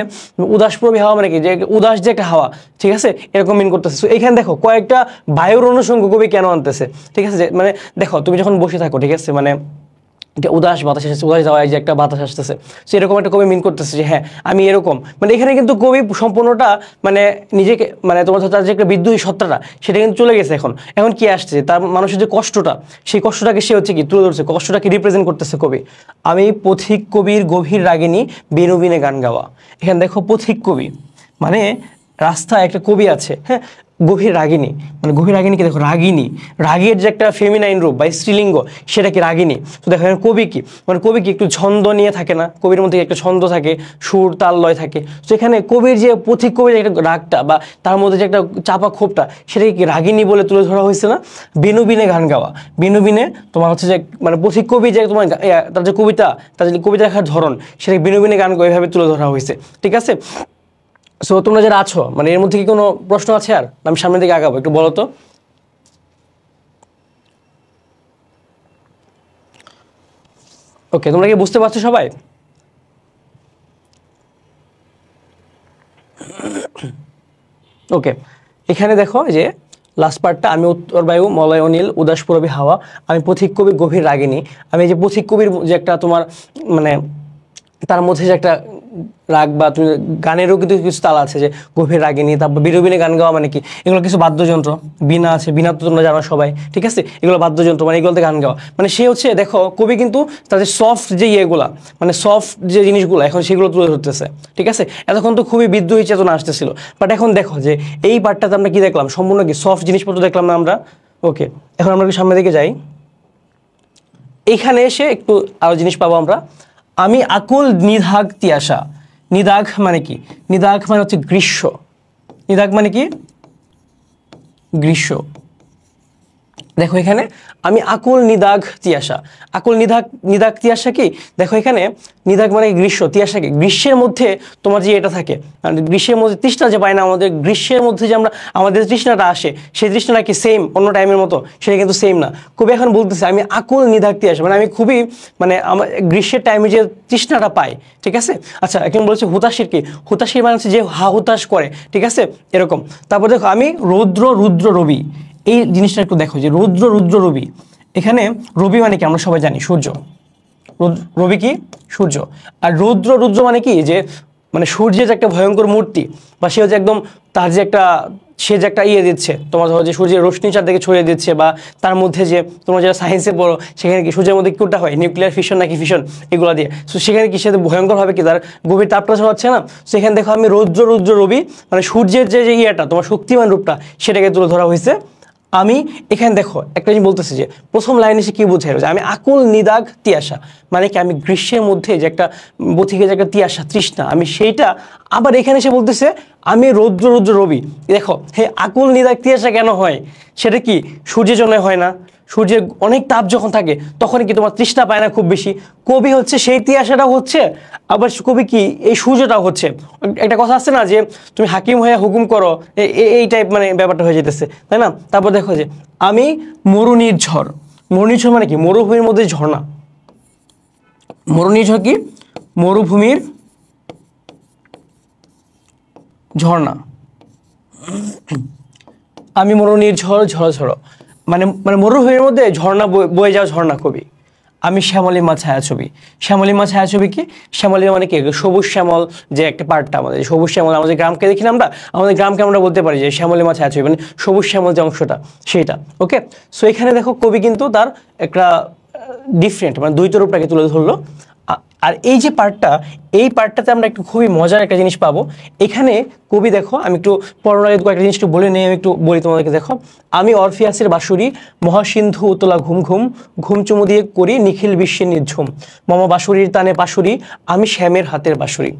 উদাস পুরবী হাওয়া, মানে কি যে উদাস যে একটা হাওয়া, ঠিক আছে, এরকম মিন করতেছে। এখানে দেখো কয়েকটা বায়ুর অনুষঙ্গ কবি কেন আনতেছে, ঠিক আছে, মানে দেখো তুমি যখন বসে থাকো, ঠিক আছে, মানে এটা উদাস বাতাস আসছে, উদাস যাওয়ায় যে একটা বাতাস আসতেছে, সেরকম একটা কবি মিন করতেছে যে হ্যাঁ আমি এরকম, মানে এখানে কিন্তু কবি সম্পূর্ণটা মানে নিজেকে মানে তোমার তার যে একটা বিদ্রোহী সত্তাটা সেটা কিন্তু চলে গেছে, এখন কি আসছে, তার মানুষের যে কষ্টটা, সেই কষ্টটাকে সে হচ্ছে কি তুলে ধরছে, কষ্টটাকে রিপ্রেজেন্ট করতেছে কবি। আমি পথিক কবির গভীর রাগিনী বেনুবিনে গান গাওয়া, এখানে দেখো পথিক কবি মানে রাস্তায় একটা কবি আছে, হ্যাঁ, গভীর রাগিনী, মানে গভীর রাগিনীকে দেখো, রাগের যে একটা ফেমিনাইন রূপ বা স্ত্রীলিঙ্গ, সেটা কি রাগিনী। তো দেখো কবি কি, মানে কবি কি একটু ছন্দ নিয়ে থাকে না, কবির মধ্যে একটা ছন্দ থাকে, সুর তাল লয় থাকে। তো এখানে কবির যে পথিক কবির একটা রাগটা বা তার মধ্যে যে একটা চাপা ক্ষোভটা, সেটাকে কি রাগিনী বলে তুলে ধরা হয়েছে না? বিনুবিনে গান গাওয়া, বিনুবিনে তোমার হচ্ছে যে মানে পথিক কবি যে তোমার তার যে কবিতা, তার যে কবিতা লেখার ধরন, সেটাকে বিনুবিনে গান গাওয়া এভাবে তুলে ধরা হয়েছে, ঠিক আছে? সো তোমরা যারা আছো, মানে এর মধ্যে কি কোনো প্রশ্ন আছে? আর আমি সামনের দিকে আগাবো, একটু বলো তো। ওকে, তোমরা কি বুঝতে পারছো সবাই? ওকে, এখানে দেখো যে লাস্ট পার্টটা, আমি উত্তর বায়ু মলয় অনিল উদাস পুরবী হাওয়া, আমি পথিক কবির গভীর রাগিনী, আমি যে পথিক কবির যে একটা তোমার মানে তার মধ্যে যে একটা রাগ বা তুমি গানেরও কিন্তু কিছু তাল আছে, যে গভীর রাগিনী, তারপর বিরবিনে গান গাওয়া মানে কি, এগুলো কিছু বাদ্যযন্ত্র, বীণা আছে, বীণা তো তোমরা জানো সবাই, ঠিক আছে, এগুলো বাদ্যযন্ত্র, মানে এগুলোতে গান গাওয়া, মানে সে হচ্ছে দেখো কবি কিন্তু তাদের সফট যে ইয়েগুলা, মানে সফট যে জিনিসগুলো এখন সেগুলো তুলে ধরতেছে, ঠিক আছে। এতক্ষণ তো খুবই বিদ্রোহী চেতনা আসতেছিল, বাট এখন দেখো যে এই পার্টটাতে আমরা কি দেখলাম, সম্পূর্ণ কি সফট জিনিসপত্র দেখলাম না আমরা। ওকে, এখন আমরা একটু সামনের দিকে যাই। এখানে এসে একটু আরো জিনিস পাবো আমরা। আমি আকুল নিদাঘ তিয়াসা। নিদাঘ মানে কি? নিদাঘ মানে হচ্ছে গ্রীষ্ম। নিদাঘ মানে কি? গ্রীষ্ম। দেখো এখানে আমি আকুল নিদাঘ তিয়াসা। আকুল নিদাঘ, নিদাঘ তিয়াসা কি? দেখো এখানে নিদাঘ মানে গ্রীষ্ম, তিয়াসা কি? গ্রীষ্মের মধ্যে তোমার যে এটা থাকে, গ্রীষ্মের মধ্যে তৃষ্ণা যে পায় না আমাদের, গ্রীষ্মের মধ্যে যে আমরা আমাদের তৃষ্ণাটা আসে, সেই তৃষ্ণাটা কি সেম অন্য টাইমের মতো? সেটা কিন্তু সেম না। কবি এখন বলতেছে আমি আকুল নিদাঘ তিয়াসা, মানে আমি খুবই, মানে আমার গ্রীষ্মের টাইমে যে তৃষ্ণাটা পাই, ঠিক আছে। আচ্ছা, এখন বলছে হুতাশির কি? হুতাশির মানে হচ্ছে যে হা হুতাশ করে, ঠিক আছে, এরকম। তারপর দেখো আমি রৌদ্র রুদ্র রবি। এই জিনিসটা একটু দেখো যে রৌদ্র রুদ্র রবি, এখানে রবি মানে কি আমরা সবাই জানি সূর্য, রবি কি? সূর্য। আর রৌদ্র রুদ্র মানে কি? যে মানে সূর্যের যে একটা ভয়ঙ্কর মূর্তি, বা সে হচ্ছে একদম তার যে একটা, সে যে একটা ইয়ে দিচ্ছে তোমার, ধরো যে সূর্যের রশ্মি চারদিকে ছড়িয়ে দিচ্ছে, বা তার মধ্যে যে তোমরা যারা সায়েন্সে পড়ো সেখানে কি সূর্যের মধ্যে কোনটা হয়, নিউক্লিয়ার ফিশন নাকি ফিশন, এগুলো দিয়ে, সো সেখানে কি সে ভয়ঙ্কর হবে কি, তার গভীর তাপটা ছড়াচ্ছে না। সেখানে দেখো আমি রৌদ্র রুদ্র রবি, মানে সূর্যের যে যে ইয়েটা তোমার শক্তিমান রূপটা সেটাকে তুলে ধরা হয়েছে। আমি এখানে দেখো একটা জিনিস বলতেছি যে প্রথম লাইনে সে কি বোঝায় যে আমি আকুল নিদাঘ তিয়াসা, মানে কি আমি গ্রীষ্মের মধ্যে যে একটা বথিকে যে একটা তিয়াসা তৃষ্ণা, আমি সেইটা, আবার এখানে সে বলতেছে আমি রৌদ্র রুদ্র রবি। দেখো হে আকুল নিদাঘ তিয়াসা কেন হয়? সেটা কি সূর্যের জন্য হয় না? সূর্যের অনেক তাপ যখন থাকে তখন কি তোমার তৃষ্ণা পায় না খুব বেশি? কবি হচ্ছে সেই তিয়াসাটা হচ্ছে, আবার কবি কি এই সূর্যটাও হচ্ছে। একটা কথা আছে না যে তুমি হাকিম হয়ে হুকুম করো, এই টাইপ মানে ব্যাপারটা হয়ে যেতেছে, তাই না? তারপর দেখো যে আমি মরুনির ঝড়। মরুনির ঝড় মানে কি? মরুভূমির মধ্যে ঝর্ণা। মরুনির ঝড় কি? মরুভূমির ঝর্ণা। আমি মরুনির ঝড় ঝড় ঝড়, মানে মানে মরুভূমির মধ্যে ঝর্ণা বয়ে যাওয়া ঝর্ণা কবি। আমি শ্যামলিমা ছায়াছবি। শ্যামলিমা ছায়াছবি কি? শ্যামলিমা মানে কি? সবুজ শ্যামল যে একটা পার্টটা, আমাদের সবুজ শ্যামল, আমাদের গ্রামকে দেখি না আমরা, আমাদের গ্রামকে আমরা বলতে পারি যে শ্যামলিমা ছায়াছবি, মানে সবুজ শ্যামল যে অংশটা সেইটা। ওকে, সো এখানে দেখো কবি কিন্তু তার একটা ডিফারেন্ট মানে দ্বৈত রূপটাকে তুলে ধরলো। আর এই যে পার্টটা, এই পার্টটাতে আমরা একটু খুবই মজার একটা জিনিস পাবো। এখানে কবি দেখো, আমি একটু পড়ার আগে কয়েকটা জিনিস একটু বলে নিয়ে আমি একটু বলি তোমাদেরকে। দেখো আমি অরফিয়াসের বাঁশুরি, মহাসিন্ধু উতলা ঘুম ঘুম, ঘুম চুমু দিয়ে করি নিখিল বিশ্বের নির্ঝুম, মম বাঁশুরির তানে পাশুরি, আমি শ্যামের হাতের বাঁশুরি।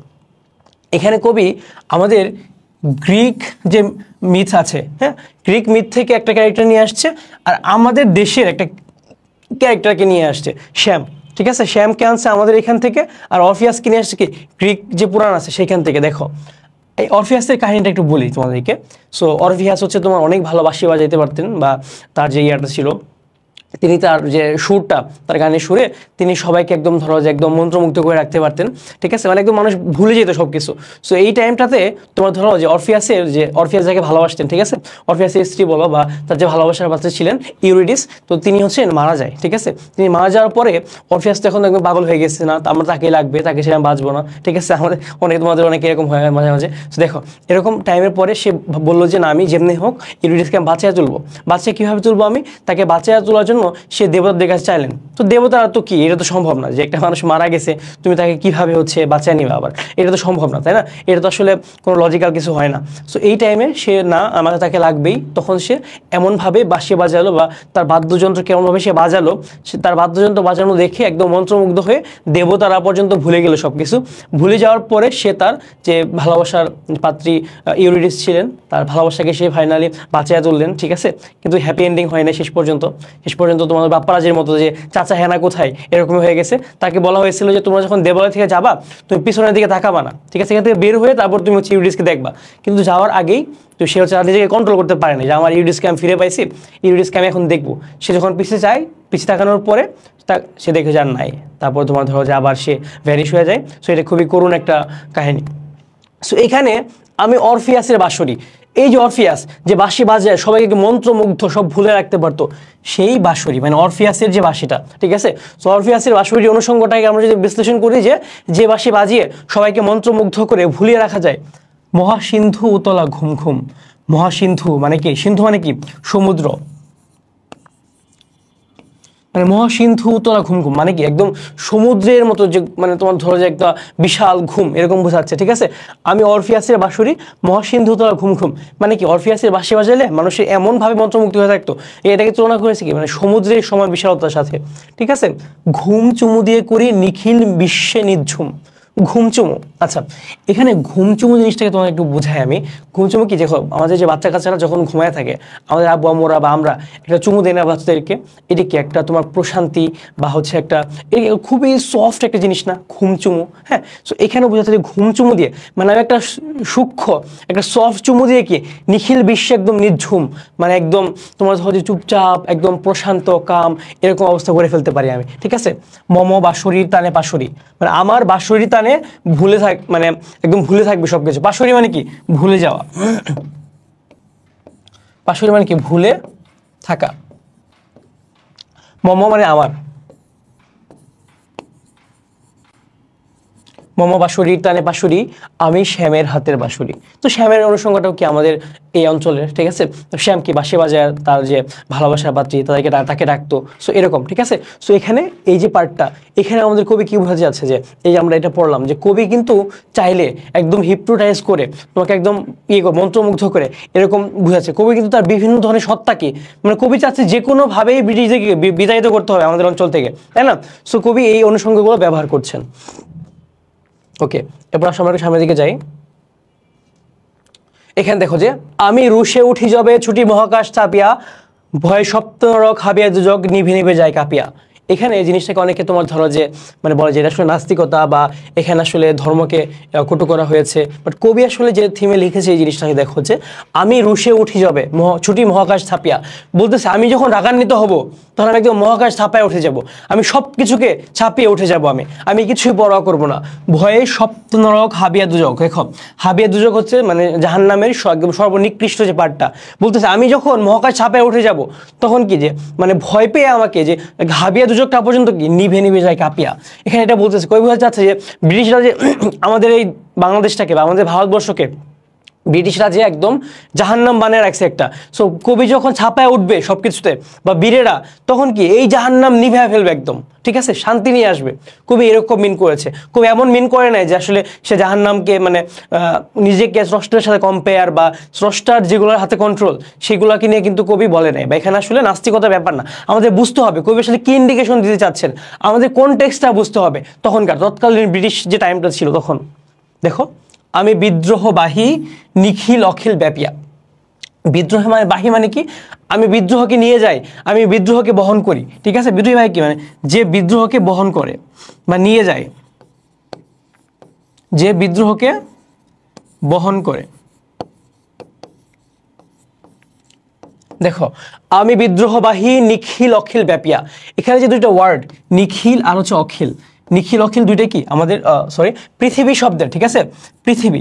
এখানে কবি আমাদের গ্রিক যে মিথ আছে, হ্যাঁ, গ্রিক মিথ থেকে একটা ক্যারেক্টার নিয়ে আসছে, আর আমাদের দেশের একটা ক্যারেক্টারকে নিয়ে আসছে, শ্যাম, ঠিক আছে। শ্যামকে আনছে আমাদের এখান থেকে, আর অরফিয়াসকে নিয়ে আসছে কি গ্রিক যে পুরাণ আছে সেখান থেকে। দেখো এই অরফিয়াসের কাহিনীটা একটু বলি তোমাদেরকে। সো অরফিয়াস হচ্ছে তোমার অনেক ভালো বাঁশি বাজাইতে পারতেন, বা তার যে ইয়াটা ছিল, তিনি তার যে সুরটা, তার গানের সুরে তিনি সবাইকে একদম ধরো যে একদম মন্ত্রমুগ্ধ করে রাখতে পারতেন, ঠিক আছে, মানে একদম মানুষ ভুলে যেত সব কিছু। সো এই টাইমটাতে তোমার ধরো যে অরফিয়াস যাকে ভালোবাসতেন, ঠিক আছে, অরফিয়াসের স্ত্রী বলো বা তার যে ভালোবাসার বাচ্চা ছিলেন ইউরিডিস, তো তিনি হচ্ছেন মারা যায়, ঠিক আছে। তিনি মারা যাওয়ার পরে অরফিয়াস তো এখন একদম পাগল হয়ে গেছে, না আমরা তাকে লাগবে, তাকে সে বাঁচবো না, ঠিক আছে। তোমাদের অনেক এরকম হয় মাঝে মাঝে। তো দেখো এরকম টাইমের পরে সে বললো যে না, আমি যেমনি হোক ইউরিডিসকে আমি বাঁচিয়ে তুলবো। বাচ্চা কীভাবে তুলবো? আমি তাকে বাঁচিয়ে তোলার জন্য সে দেবতাদের কাছে চাইলেন। তো দেবতারা তো কি, এটা তো সম্ভব না যে একটা মানুষ মারা গেছে তুমি তাকে কিভাবে হচ্ছে বাঁচিয়ে নিবে আবার, এটা তো সম্ভব না, তাই না? এটা তো আসলে কোনো লজিক্যাল কিছু হয় না। সো এই টাইমে সে না, আমাদের তাকে লাগবেই, তখন সে এমনভাবে বাঁশি বাজালো, বা তার বাদ্যযন্ত্র কেমনভাবে সে বাজালো, সে তার বাদ্যযন্ত্র বাজানো দেখে একদম মন্ত্রমুগ্ধ হয়ে দেবতারা পর্যন্ত ভুলে গেল সব কিছু। ভুলে যাওয়ার পরে সে তার যে ভালোবাসার পাত্রী ইউরিডিস ছিলেন, তার ভালোবাসাকে সে ফাইনালি বাঁচিয়ে তুললেন, ঠিক আছে। কিন্তু হ্যাপি এন্ডিং হয় না শেষ পর্যন্ত তোমাদের বাপ্পারাজের মতো যে চাচা হেনা কোথায় এরকম হয়ে গেছে। তাকে বলা হয়েছিল যে তোমরা যখন দেবালয় থেকে যাবা তুমি পিছনের দিকে তাকাবা না, ঠিক আছে, এখান থেকে বের হয়ে তারপর তুমি হচ্ছে ইউরিডিসকে দেখবা। কিন্তু যাওয়ার আগেই তো সে হচ্ছে নিজেকে কন্ট্রোল করতে পারে না যে আমার ইউরিডিসকে আমি ফিরে পাইছি, ইউরিডিসকে আমি এখন দেখবো। সে যখন পিছিয়ে যায়, পিছিয়ে তাকানোর পরে সে দেখে যান নাই, তারপর তোমার ধরো যে আবার সে ভ্যানিশ হয়ে যায়। সো এটা খুবই করুণ একটা কাহিনী। সো এখানে আমি অরফিয়াসের বাঁশুরি, এই যে অরফিয়াস যে বাঁশি বাজায় সবাইকে মন্ত্রমুগ্ধ সব ভুলে রাখতে পারতো, সেই বাঁশরি মানে অরফিয়াসের যে বাঁশিটা, ঠিক আছে। সো অরফিয়াসের বাঁশরি অনুষঙ্গটাকে আমরা যদি বিশ্লেষণ করি যে বাঁশি বাজিয়ে সবাইকে মন্ত্রমুগ্ধ করে ভুলিয়ে রাখা যায়, মহাসিন্ধু উতলা ঘুম ঘুম। মহাসিন্ধু মানে কি? সিন্ধু মানে কি? সমুদ্র। মানে মহাসিন্ধু উতলা ঘুম ঘুম মানে কি? একদম সমুদ্রের মতো যে মানে তোমার ধরো যে একটা বিশাল ঘুম এরকম বোঝাচ্ছে, ঠিক আছে। আমি অরফিয়াসের বাঁশরি মহাসিন্ধু উতলা ঘুম ঘুম মানে কি? অরফিয়াসের বাঁশি বাজালে মানুষের এমনভাবে মন্ত্রমুগ্ধ হয়ে থাকতো, এটাকে তুলনা করেছে কি মানে সমুদ্রের সমান বিশালতার সাথে, ঠিক আছে। ঘুম চুমু দিয়ে করি নিখিল বিশ্বে নিঝুম। ঘুমচুমু, আচ্ছা এখানে ঘুমচুমু জিনিসটাকে তোমাকে একটু বোঝাই আমি। ঘুমচুমু কি? দেখো আমাদের যে বাচ্চা কাচ্চারা যখন ঘুমায় থাকে, আমাদের আব্বু আম্মুরা বা আমরা একটা চুমু দেই না বাচ্চাদেরকে, এটা কি একটা তোমার প্রশান্তি বা হচ্ছে একটা খুবই সফট একটা জিনিস না ঘুমচুমু? হ্যাঁ, সো এখানে বোঝাতে যে ঘুমচুমু দিয়ে মানে আমি একটা সূক্ষ্ম একটা সফট চুমু দিয়ে কি নিখিল বিশ্বে একদম নিঝুম মানে একদম তোমার ধরো যে চুপচাপ একদম প্রশান্ত কাম এরকম অবস্থা করে ফেলতে পারি আমি, ঠিক আছে। মম বাঁশরির টানে পাশরি মানে আমার বাঁশরির টানে ভুলে থাক মানে একদম ভুলে থাকবে সবকিছু। পাশরি মানে কি? ভুলে যাওয়া। পাশরি মানে কি? ভুলে থাকা। মম মানে আমার, মম বাঁশরি টানে পাশরি আমি শ্যামের হাতের বাঁশরি। তো শ্যামের অনুষঙ্গটাও কি আমাদের এই অঞ্চলের, ঠিক আছে। শ্যাম কি বাঁশি বাজায় তার যে ভালোবাসার পাত্রী তাকে ডাকতো, সো এরকম, ঠিক আছে। সো এখানে এই যে পার্টটা, এখানে আমাদের কবি কি বোঝাতে যাচ্ছে যে এই যে আমরা এটা পড়লাম যে কবি কিন্তু চাইলে একদম হিপনোটাইজ করে তোমাকে একদম মন্ত্রমুগ্ধ করে এরকম বুঝাচ্ছে। কবি কিন্তু তার বিভিন্ন ধরনের সত্তাকে মানে কবি চাচ্ছে যে কোনোভাবেই ব্রিটিশদেরকে বিতাড়িত করতে হবে আমাদের অঞ্চল থেকে, তাই না। সো কবি এই অনুষঙ্গগুলো ব্যবহার করছেন। ওকে, এরপর আসলে আমরা সামনের দিকে যাই। এখানে দেখো যে আমি রুশে উঠি যবে ছুটি মহাকাশ চাপিয়া ভয় সপ্তনরক হাবিয়া দুজক নিভে নিভে যায় কাঁপিয়া। এখানে এই জিনিসটাকে অনেকে তোমার ধরো যে মানে বলে যে এটা আসলে নাস্তিকতা বা এখানে আসলে ধর্মকে কটু করা হয়েছে, বাট কবি আসলে যে থিমে লিখেছে এই জিনিসটাকে দেখো যে আমি রুশে উঠি যাবে ছুটি মহাকাশ ছাপিয়া, বলতেছে আমি যখন রাগান্বিত হব তখন আমি একদম মহাকাশ ছাপায় উঠে যাব, আমি সব কিছুকে ছাপিয়ে উঠে যাব, আমি কিছুই পরোয়া করব না। ভয়ে সপ্তনরক হাবিয়া দুজক। দেখো হাবিয়া দুজক হচ্ছে মানে জাহান্নামের একদম সর্বনিকৃষ্ট যে পার্টটা, বলতেছে আমি যখন মহাকাশ ছাপায় উঠে যাব তখন কি যে মানে ভয় পেয়ে আমাকে যে হাবিয়া দুজকটা পর্যন্ত কি নিভে নিভে যায় কাঁপিয়া। এখানে এটা বলতেছে কবি বোঝাতে চাচ্ছে যে ব্রিটিশরা যে আমাদের এই বাংলাদেশটাকে বা আমাদের ভারতবর্ষকে ব্রিটিশরা যে একদম জাহান্নাম বানিয়ে রাখছে একটা। সো কবি যখন ছাপায় উঠবে সবকিছুতে বা বীরেরা, তখন কি এই জাহান্নাম নিভে ফেলবে একদম, ঠিক আছে, শান্তি নিয়ে আসবে। কবি এরকম মিন করেছে। কবি এমন মিন করে নাই যে আসলে সে জাহান্নামকে মানে নিজেকে স্রষ্টার সাথে কম্পেয়ার বা স্রষ্টার যেগুলোর হাতে কন্ট্রোল সেগুলোকে নিয়ে কিন্তু কবি বলে নাই, বা এখানে আসলে নাস্তিকতার ব্যাপার না। আমাদের বুঝতে হবে কবি আসলে কি ইন্ডিকেশন দিতে চাচ্ছেন, আমাদের কোন টেক্সটটা বুঝতে হবে তখনকার তৎকালীন ব্রিটিশ যে টাইমটা ছিল তখন। দেখো আমি বিদ্রোহ বাহী নিখিল অখিল ব্যাপিয়া। বিদ্রোহ মানে বাহী মানে কি? আমি বিদ্রোহকে নিয়ে যাই, আমি বিদ্রোহকে বহন করি, ঠিক আছে। বিদ্রোহী বাহী কি? মানে যে বিদ্রোহকে বহন করে বা নিয়ে যায়, যে বিদ্রোহকে বহন করে। দেখো আমি বিদ্রোহবাহী নিখিল অখিল ব্যাপিয়া, এখানে যে দুইটা ওয়ার্ড নিখিল আর হচ্ছে অখিল, নিখিল অখিল দুইটা কি আমাদের সরি পৃথিবী শব্দের, ঠিক আছে। পৃথিবী,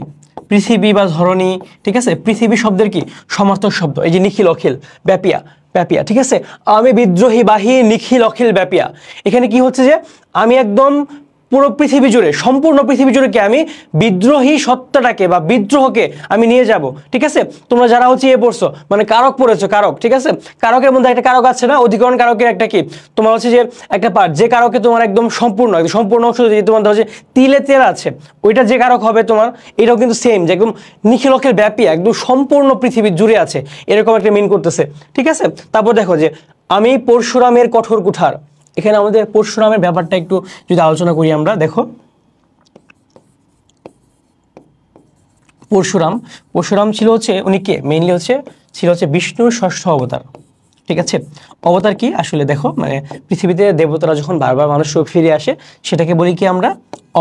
পৃথিবী বা ধরণী, ঠিক আছে, পৃথিবী শব্দের কি সমার্থক শব্দ এই যে নিখিল অখিল ব্যাপিয়া, ব্যাপিয়া, ঠিক আছে। আমি বিদ্রোহী বাহী নিখিল অখিল ব্যাপিয়া, এখানে কি হচ্ছে যে আমি একদম পুরো পৃথিবী জুড়ে সম্পূর্ণ পৃথিবী জুড়ে কি আমি বিদ্রোহী সত্তাটাকে বা বিদ্রোহকে আমি নিয়ে যাব, ঠিক আছে। তোমরা যারা হচ্ছে পড়ছো মানে কারক পড়েছো, কারক, ঠিক আছে। কারকের মধ্যে একটা কারক আছে না, অধিকরণ কারকের একটা কি তোমার হচ্ছে যে একটা পার্ট যে কারকে তোমার একদম সম্পূর্ণ অংশ যদি তোমার ধরো যে তিলে তেল আছে ওইটা যে কারক হবে তোমার, এটাও কিন্তু সেম যে একদম নিখিল অখিল ব্যাপী একদম সম্পূর্ণ পৃথিবী জুড়ে আছে এরকম একটা মিন করতেছে, ঠিক আছে। তারপর দেখো যে আমি পরশুরামের কঠোর কুঠার, এখানে আমাদের পরশুরামের ব্যাপারটা একটু যদি আলোচনা করি আমরা। দেখো পরশুরাম ছিল হচ্ছে উনি কে? মেইনলি ছিল হচ্ছে বিষ্ণুর ষষ্ঠ অবতার, ঠিক আছে। অবতার কি আসলে দেখো মানে পৃথিবীতে দেবতারা যখন বারবার মানুষ ফিরে আসে সেটাকে বলি কি আমরা?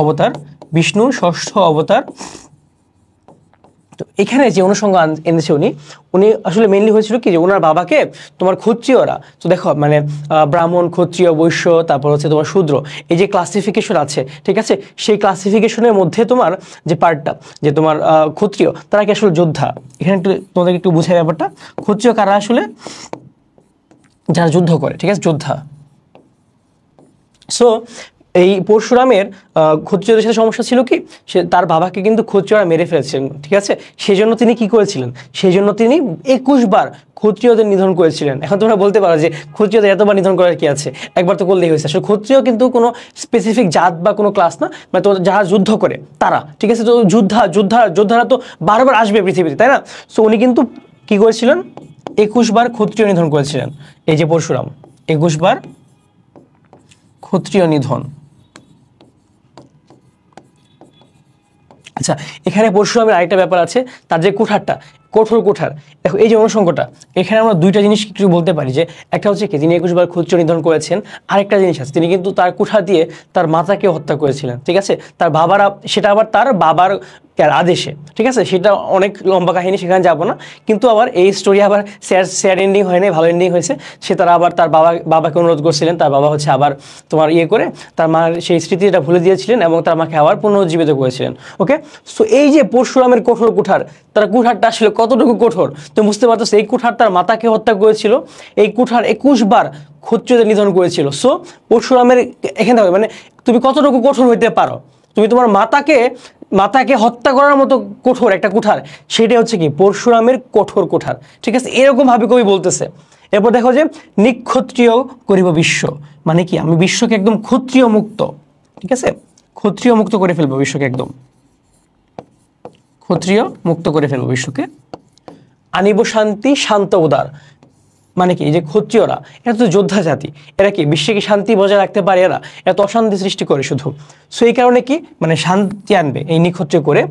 অবতার। বিষ্ণুর ষষ্ঠ অবতার তো এখানে যে অনুষঙ্গ এনেছে উনি উনি আসলে মেইনলি হয়েছিল কি যে ওনার বাবাকে তোমার ক্ষত্রিয়রা, তো দেখো মানে ব্রাহ্মণ, ক্ষত্রিয়, বৈশ্য, তারপর হচ্ছে তোমার শূদ্র, এই যে ক্লাসিফিকেশন আছে, ঠিক আছে, সেই ক্লাসিফিকেশনের মধ্যে তোমার যে পার্টটা যে তোমার ক্ষত্রিয়, তারা কি আসলে যোদ্ধা। এখানে একটু তোমাদের একটু বুঝাই ব্যাপারটা। ক্ষত্রিয় কারা আসলে? যারা যুদ্ধ করে, ঠিক আছে, যোদ্ধা। সো এই পরশুরামের ক্ষত্রিয়দের সাথে সমস্যা ছিল কি, সে তার বাবাকে কিন্তু ক্ষত্রিয়রা মেরে ফেলেছিলেন, ঠিক আছে, সেই জন্য তিনি কি করেছিলেন, সেই জন্য তিনি 21 বার ক্ষত্রিয়দের নিধন করেছিলেন। এখন তোমরা বলতে পারো যে ক্ষত্রিয়দের এতবার নিধন করার কি আছে, একবার তো করলেই হয়েছে। আসলে ক্ষত্রিয় কিন্তু কোনো স্পেসিফিক জাত বা কোনো ক্লাস না, মানে তো যারা যুদ্ধ করে তারা, ঠিক আছে, তো যোদ্ধারা তো বারবার আসবে পৃথিবীতে, তাই না? সো উনি কিন্তু কি করেছিলেন, 21 বার ক্ষত্রিয় নিধন করেছিলেন। এই যে পরশুরাম 21 বার ক্ষত্রিয় নিধন। আচ্ছা, এখানে পরশুরামের আরেকটা ব্যাপার আছে, তার যে কুঠারটা, কঠোর কুঠার। দেখো এই যে অনুষঙ্গটা, এখানে আমরা দুইটা জিনিস একটু বলতে পারি, যে একটা হচ্ছে কি তিনি 21 বার ক্ষত্রিয় নিধন করেছেন, আরেকটা জিনিস আছে তিনি কিন্তু তার কুঠার দিয়ে তার মাতাকে হত্যা করেছিলেন, ঠিক আছে, তার বাবার, সেটা আবার তার বাবার আদেশে, ঠিক আছে, সেটা অনেক লম্বা কাহিনী, সেখানে যাব না। কিন্তু আবার এই স্টোরি আবার স্যাড এন্ডিং হয় নাই, ভালো এন্ডিং হয়েছে। সে তারা আবার তার বাবাকে অনুরোধ করছিলেন, তার বাবা হচ্ছে আবার তোমার ইয়ে করে তার মার সেই স্মৃতিটা ভুলে দিয়েছিলেন এবং তার মাকে আবার পুনরুজ্জীবিত করেছিলেন। ওকে, সো এই যে পরশুরামের কঠোর কুঠার, তার কুঠারটা আসলে কতটুকু কঠোর তুমি বুঝতে পারতো। এই কুঠার তার মাতাকে হত্যা করেছিল, এই কুঠার 21 বার ক্ষত্রিয়দের নিধন করেছিল। সো পরশুরামের এখানে মানে তুমি কতটুকু কঠোর হইতে পারো, তুমি তোমার মাতাকে হত্যা করার মতো কঠোর একটা কুঠার, সেটাই হচ্ছে কি পরশুরামের কঠোর কুঠার, ঠিক আছে, এরকম ভাবে কবি বলতেছে। এরপর দেখো যে নিক্ষত্রিয় করিব বিশ্ব, মানে কি আমি বিশ্বকে একদম ক্ষত্রিয় মুক্ত, ঠিক আছে, ক্ষত্রিয় মুক্ত করে ফেলবো বিশ্বকে, একদম ক্ষত্রিয় মুক্ত করে ফেলবো বিশ্বকে। আনিব শান্তি শান্ত উদার, মানে কি যে ক্ষত্রিয়রা এরা তো যোদ্ধা জাতি, এরা কি বিশ্বে কি শান্তি বজায় রাখতে পারে? এরা তো অশান্তি সৃষ্টি করে শুধু। সো এই কারণে কি মানে শান্তি আনবে এই নিক্ষত্রিয় করে।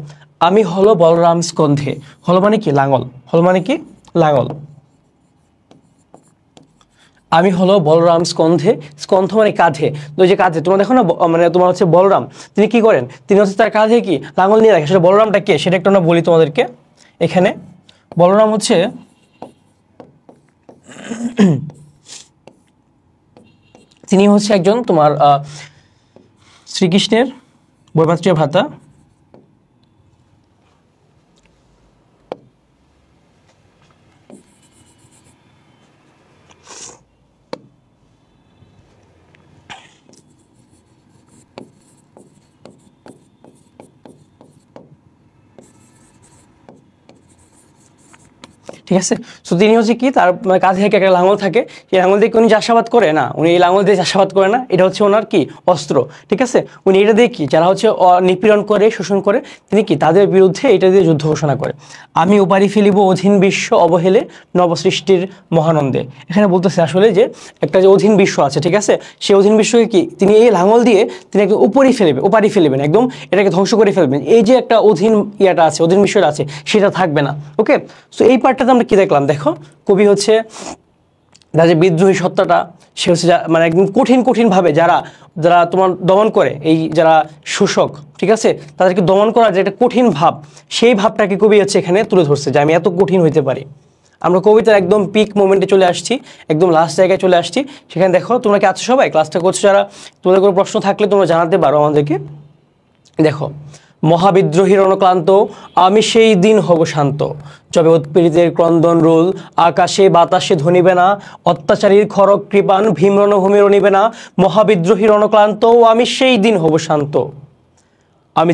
আমি হলো বলরাম স্কন্ধে, হলো মানে কি লাঙল, হলো মানে কি লাঙল। আমি হলো বলরাম স্কন্ধে, স্কন্ধ মানে কাঁধে, তো যে কাঁধে তোমরা দেখো না, মানে তোমার হচ্ছে বলরাম তিনি কি করেন, তিনি হচ্ছে তার কাঁধে কি লাঙল নিয়ে রাখে। সেটা বলরামটা কে সেটা একটু আমরা বলি তোমাদেরকে। এখানে বলরাম হচ্ছে তিনি হচ্ছে একজন তোমার শ্রীকৃষ্ণের বৈমাত্রীয় ভ্রাতা। ঠিক আছে, সো তিনি হচ্ছে কি তার কাঁধে একটা লাঙল থাকে, সেই লাঙল দিয়ে উনি চাষাবাদ করে না, উনি এই লাঙল দিয়ে চাষাবাদ করে না, এটা হচ্ছে ওনার কি অস্ত্র, ঠিক আছে। উনি এটা দিয়ে কি যারা হচ্ছে নিপীড়ন করে শোষণ করে তিনি কি তাদের বিরুদ্ধে এটা দিয়ে যুদ্ধ ঘোষণা করে। আমি উপারি ফেলিব অধীন বিশ্ব অবহেলে নবসৃষ্টির মহানন্দে। এখানে বলতেছে আসলে যে একটা যে অধীন বিশ্ব আছে, ঠিক আছে, সেই অধীন বিশ্বকে কি তিনি এই লাঙল দিয়ে তিনি একদম উপারি ফেলবেন, একদম এটাকে ধ্বংস করে ফেলবেন। এই যে একটা অধীন ইয়াটা আছে, অধীন বিষয়টা আছে, সেটা থাকবে না। ওকে, সো এই পার্টটাতে আমরা কি দেখলাম, দেখো কবি হচ্ছে যে বিদ্রোহী সত্তাটা, সে হচ্ছে মানে একদম কঠিন ভাবে যারা তোমার দমন করে, এই যারা শোষক, ঠিক আছে, তাদেরকে দমন করার যে একটা কঠিন ভাব, সেই ভাবটাকে কবি হচ্ছে এখানে তুলে ধরছে যে আমি এত কঠিন হইতে পারি। আমরা কবিতার একদম পিক মোমেন্টে চলে আসছি, একদম লাস্ট জায়গায় চলে আসছি। সেখানে দেখো তোমরা কি আছো সবাই, ক্লাসটা করছো যারা, তোমাদের কোনো প্রশ্ন থাকলে তোমরা জানাতে পারো আমাদেরকে। দেখো, মহাবিদ্রোহীর অনুক্লান্ত আমি সেই দিন হব শান্ত, যবে উৎপীড়িতের ক্রন্দন রোল আকাশে বাতাসে ধ্বনিবে না, অত্যাচারীর খড়গ কৃপান ভীমরণভূমি রণিবে না, মহাবিদ্রোহীর অনুক্লান্ত আমি সেই দিন হব শান্ত। আমি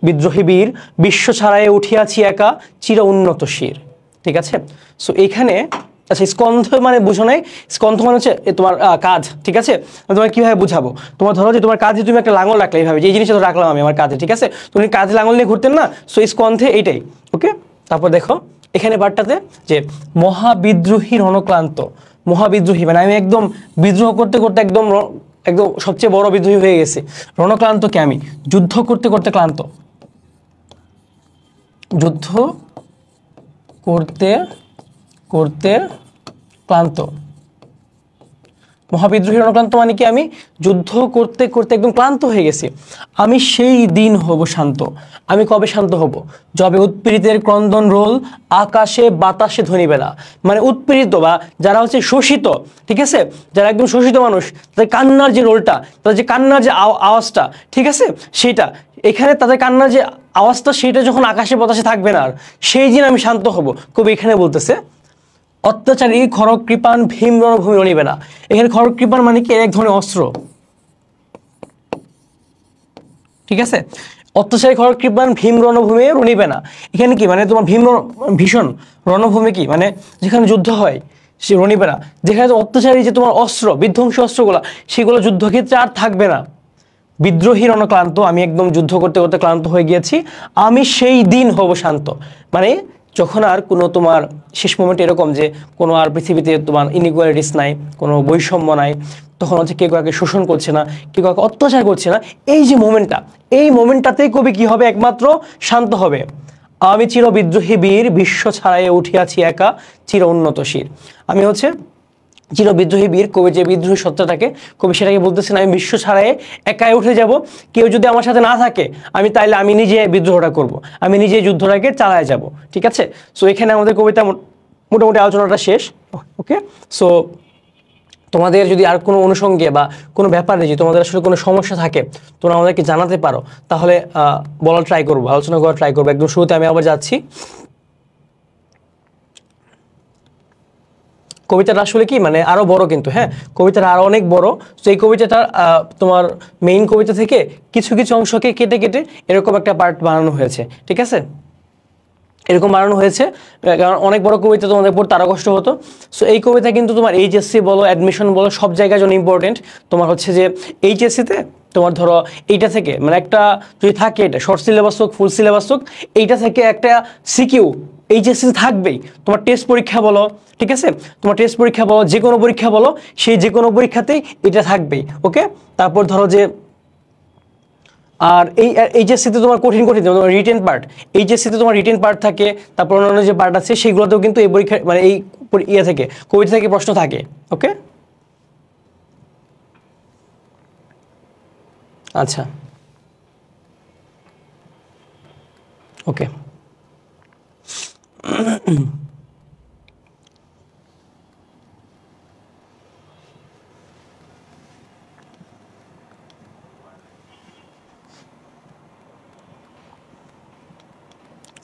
বিদ্রোহী বীর বিশ্ব ছাড়াই উঠিয়াছি একা চির উন্নত শির, ঠিক আছে। সো এইখানে আচ্ছা, স্কন্ধ মানে বুঝো নাই, স্কন্ধ মানে হচ্ছে তোমার কাঁধ, ঠিক আছে। তোমার কিভাবে বুঝাবো, তোমার ধরো যে তোমার কাঁধে তুমি একটা লাঙল রাখলে, এইভাবে যে এই জিনিসটা তো রাখলাম আমি আমার কাঁধে, ঠিক আছে, তুমি কাঁধে লাঙল নিয়ে ঘুরতেন না, সো স্কন্ধে এইটাই। ওকে, তারপর দেখো এখানে বারটাতে যে মহাবিদ্রোহী রণক্লান্ত, মহাবিদ্রোহী মানে আমি একদম বিদ্রোহ করতে করতে একদম সবচেয়ে বড় বিদ্রোহী হয়ে গেছি। রণক্লান্তকে আমি যুদ্ধ করতে করতে ক্লান্ত, যুদ্ধ করতে করতে ক্লান্ত, মহাবিদ্রোহী রণক্লান্ত মানে কি, আমি যুদ্ধ করতে করতে একদম ক্লান্ত হয়ে গেছি, আমি সেই দিন হব শান্ত। আমি কবে শান্ত হব? যবে উৎপীড়িতের ক্রন্দন রোল আকাশে বাতাসে ধ্বনিবে না। মানে উৎপীড়িত বা যারা হচ্ছে শোষিত, ঠিক আছে, যারা একদম শোষিত মানুষ, তাদের কান্নার যে রোলটা, তাদের যে কান্নার যে আওয়াজটা, ঠিক আছে, সেটা এখানে তাদের কান্নার যে আওয়াজটা, সেটা যখন আকাশে বাতাসে থাকবে না আর, সেই দিন আমি শান্ত হব। কবি এখানে বলতেছে অত্যাচারী খড়গ কৃপান ভীম রণভূমি রণিবে না। এখানে খড়গ কৃপান মানে কি, এক ধরনের অস্ত্র, ঠিক আছে। অত্যাচারী খড়গ কৃপান ভীম রণভূমি রণিবে না, এখানে কি মানে তোমার ভীষণ রণভূমি কি মানে যেখানে যুদ্ধ হয় সে রণিবে না, যেখানে অত্যাচারী যে তোমার অস্ত্র, বিধ্বংসী অস্ত্রগুলো, সেগুলো যুদ্ধক্ষেত্রে আর থাকবে না। বিদ্রোহী রণক্লান্ত, আমি একদম যুদ্ধ করতে করতে ক্লান্ত হয়ে গিয়েছি, আমি সেই দিন হব শান্ত। মানে যখন আর কোনো তোমার শেষ মোমেন্ট এরকম যে কোনো আর পৃথিবীতে তোমার ইনইকুয়ালিটিস নাই, কোনো বৈষম্য নাই, তখন হচ্ছে কেউ কাউকে শোষণ করছে না, কেউ কাউকে অত্যাচার করছে না, এই যে মোমেন্টটা, এই মোমেন্টটাতেই কবি কি হবে, একমাত্র শান্ত হবে। আমি চির বিদ্রোহী বীর বিশ্ব ছাড়াইয়ে উঠিয়াছি একা চির উন্নত শির। আমি হচ্ছে চির বিদ্রোহী বীর, কবি যে বিদ্রোহী সত্তাটাকে, কবি সেটাকে বলতেছেন আমি বিশ্ব ছাড়াই একাই উঠে যাব, কেউ যদি আমার সাথে না থাকে আমি তাইলে আমি নিজে বিদ্রোহটা করব, আমি নিজে যুদ্ধটাকে চালায় যাব, ঠিক আছে। সো এখানে আমাদের কবিতা মোটামুটি আলোচনাটা শেষ। ওকে, সো তোমাদের যদি আর কোনো অনুষঙ্গে বা কোনো ব্যাপারে যদি তোমাদের আসলে কোনো সমস্যা থাকে, তোমরা আমাদেরকে জানাতে পারো, তাহলে বলার ট্রাই করবো, আলোচনা করার ট্রাই করবো। একদম শুরুতে আমি আবার যাচ্ছি, কবিতাটা আসলে কি মানে আরো বড় কিন্তু, হ্যাঁ কবিতাটা আরো অনেক বড়। তো এই কবিতাটার তোমার মেইন কবিতা থেকে কিছু কিছু অংশকে কেটে কেটে এরকম একটা পার্ট বানানো হয়েছে, ঠিক আছে, এরকম বানানো হয়েছে, কারণ অনেক বড় কবিতা তোমাদের পড়তে আরো কষ্ট হতো। সো এই কবিতা কিন্তু তোমার এইচএসসি বলো, অ্যাডমিশন বলো, সব জায়গায় জন্য ইম্পর্টেন্ট। তোমার হচ্ছে যে এইচএসসিতে তোমার ধরো এইটা থেকে মানে একটা যদি থাকে, এটা শর্ট সিলেবাস হোক ফুল সিলেবাস হোক, এইটা থেকে একটা সিকিউ এইচএসসি থাকবেই। তোমার টেস্ট পরীক্ষা বলো, ঠিক আছে, তোমার টেস্ট পরীক্ষা বলো, যে কোনো পরীক্ষা বলো, সেই যে কোনো পরীক্ষাতেই এটা থাকবেই। ওকে, তারপর ধরো যে আর এই এইচএসসিতে তোমার কঠিন কঠিন তোমার রিটেন পার্ট, এইচএসসিতে তোমার রিটেন পার্ট থাকে, তারপর অন্যান্য যে পার্ট আছে সেগুলোতেও কিন্তু এই পরীক্ষা মানে এই ইয়ে থেকে কবিতা থেকে প্রশ্ন থাকে। ওকে, আচ্ছা, ওকে,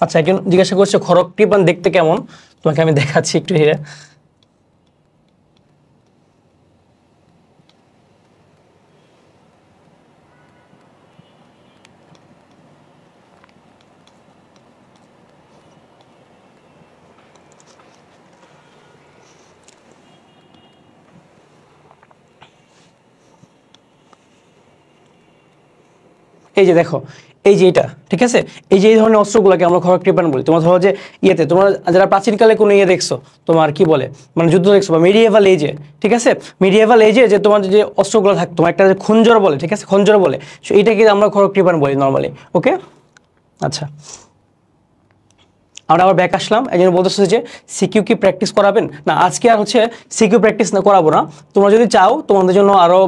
আচ্ছা, একজন জিজ্ঞাসা করছে খড়গ কৃপান দেখতে কেমন, তোমাকে আমি দেখাচ্ছি একটু হিরে। এই যে দেখো, এই যে এটা, ঠিক আছে, এই যে এই ধরনের অস্ত্রগুলোকে আমরা খড়গ কৃপান বলি। তোমার ধরো যে ইয়েতে তোমরা যারা প্রাচীনকালে কোনো ইয়ে দেখছো, তোমার কি বলে মানে যুদ্ধ দেখছো বা মিডিয়েভাল এজে, ঠিক আছে, মিডিয়েভাল এজে যে তোমার যে অস্ত্রগুলো থাকতো, তোমার একটা যে খঞ্জর বলে, ঠিক আছে, খঞ্জর বলে, সো এটাকে আমরা খড়গ কৃপান বলি নর্মালি। ওকে, আচ্ছা, আমরা আবার ব্যাক আসলাম। একজন বলতেছে যে সিকিউ কি প্র্যাকটিস করাবেন না, আজকে আর হচ্ছে সিকিউ প্র্যাকটিস না করাবো না। তোমরা যদি চাও তোমাদের জন্য আরও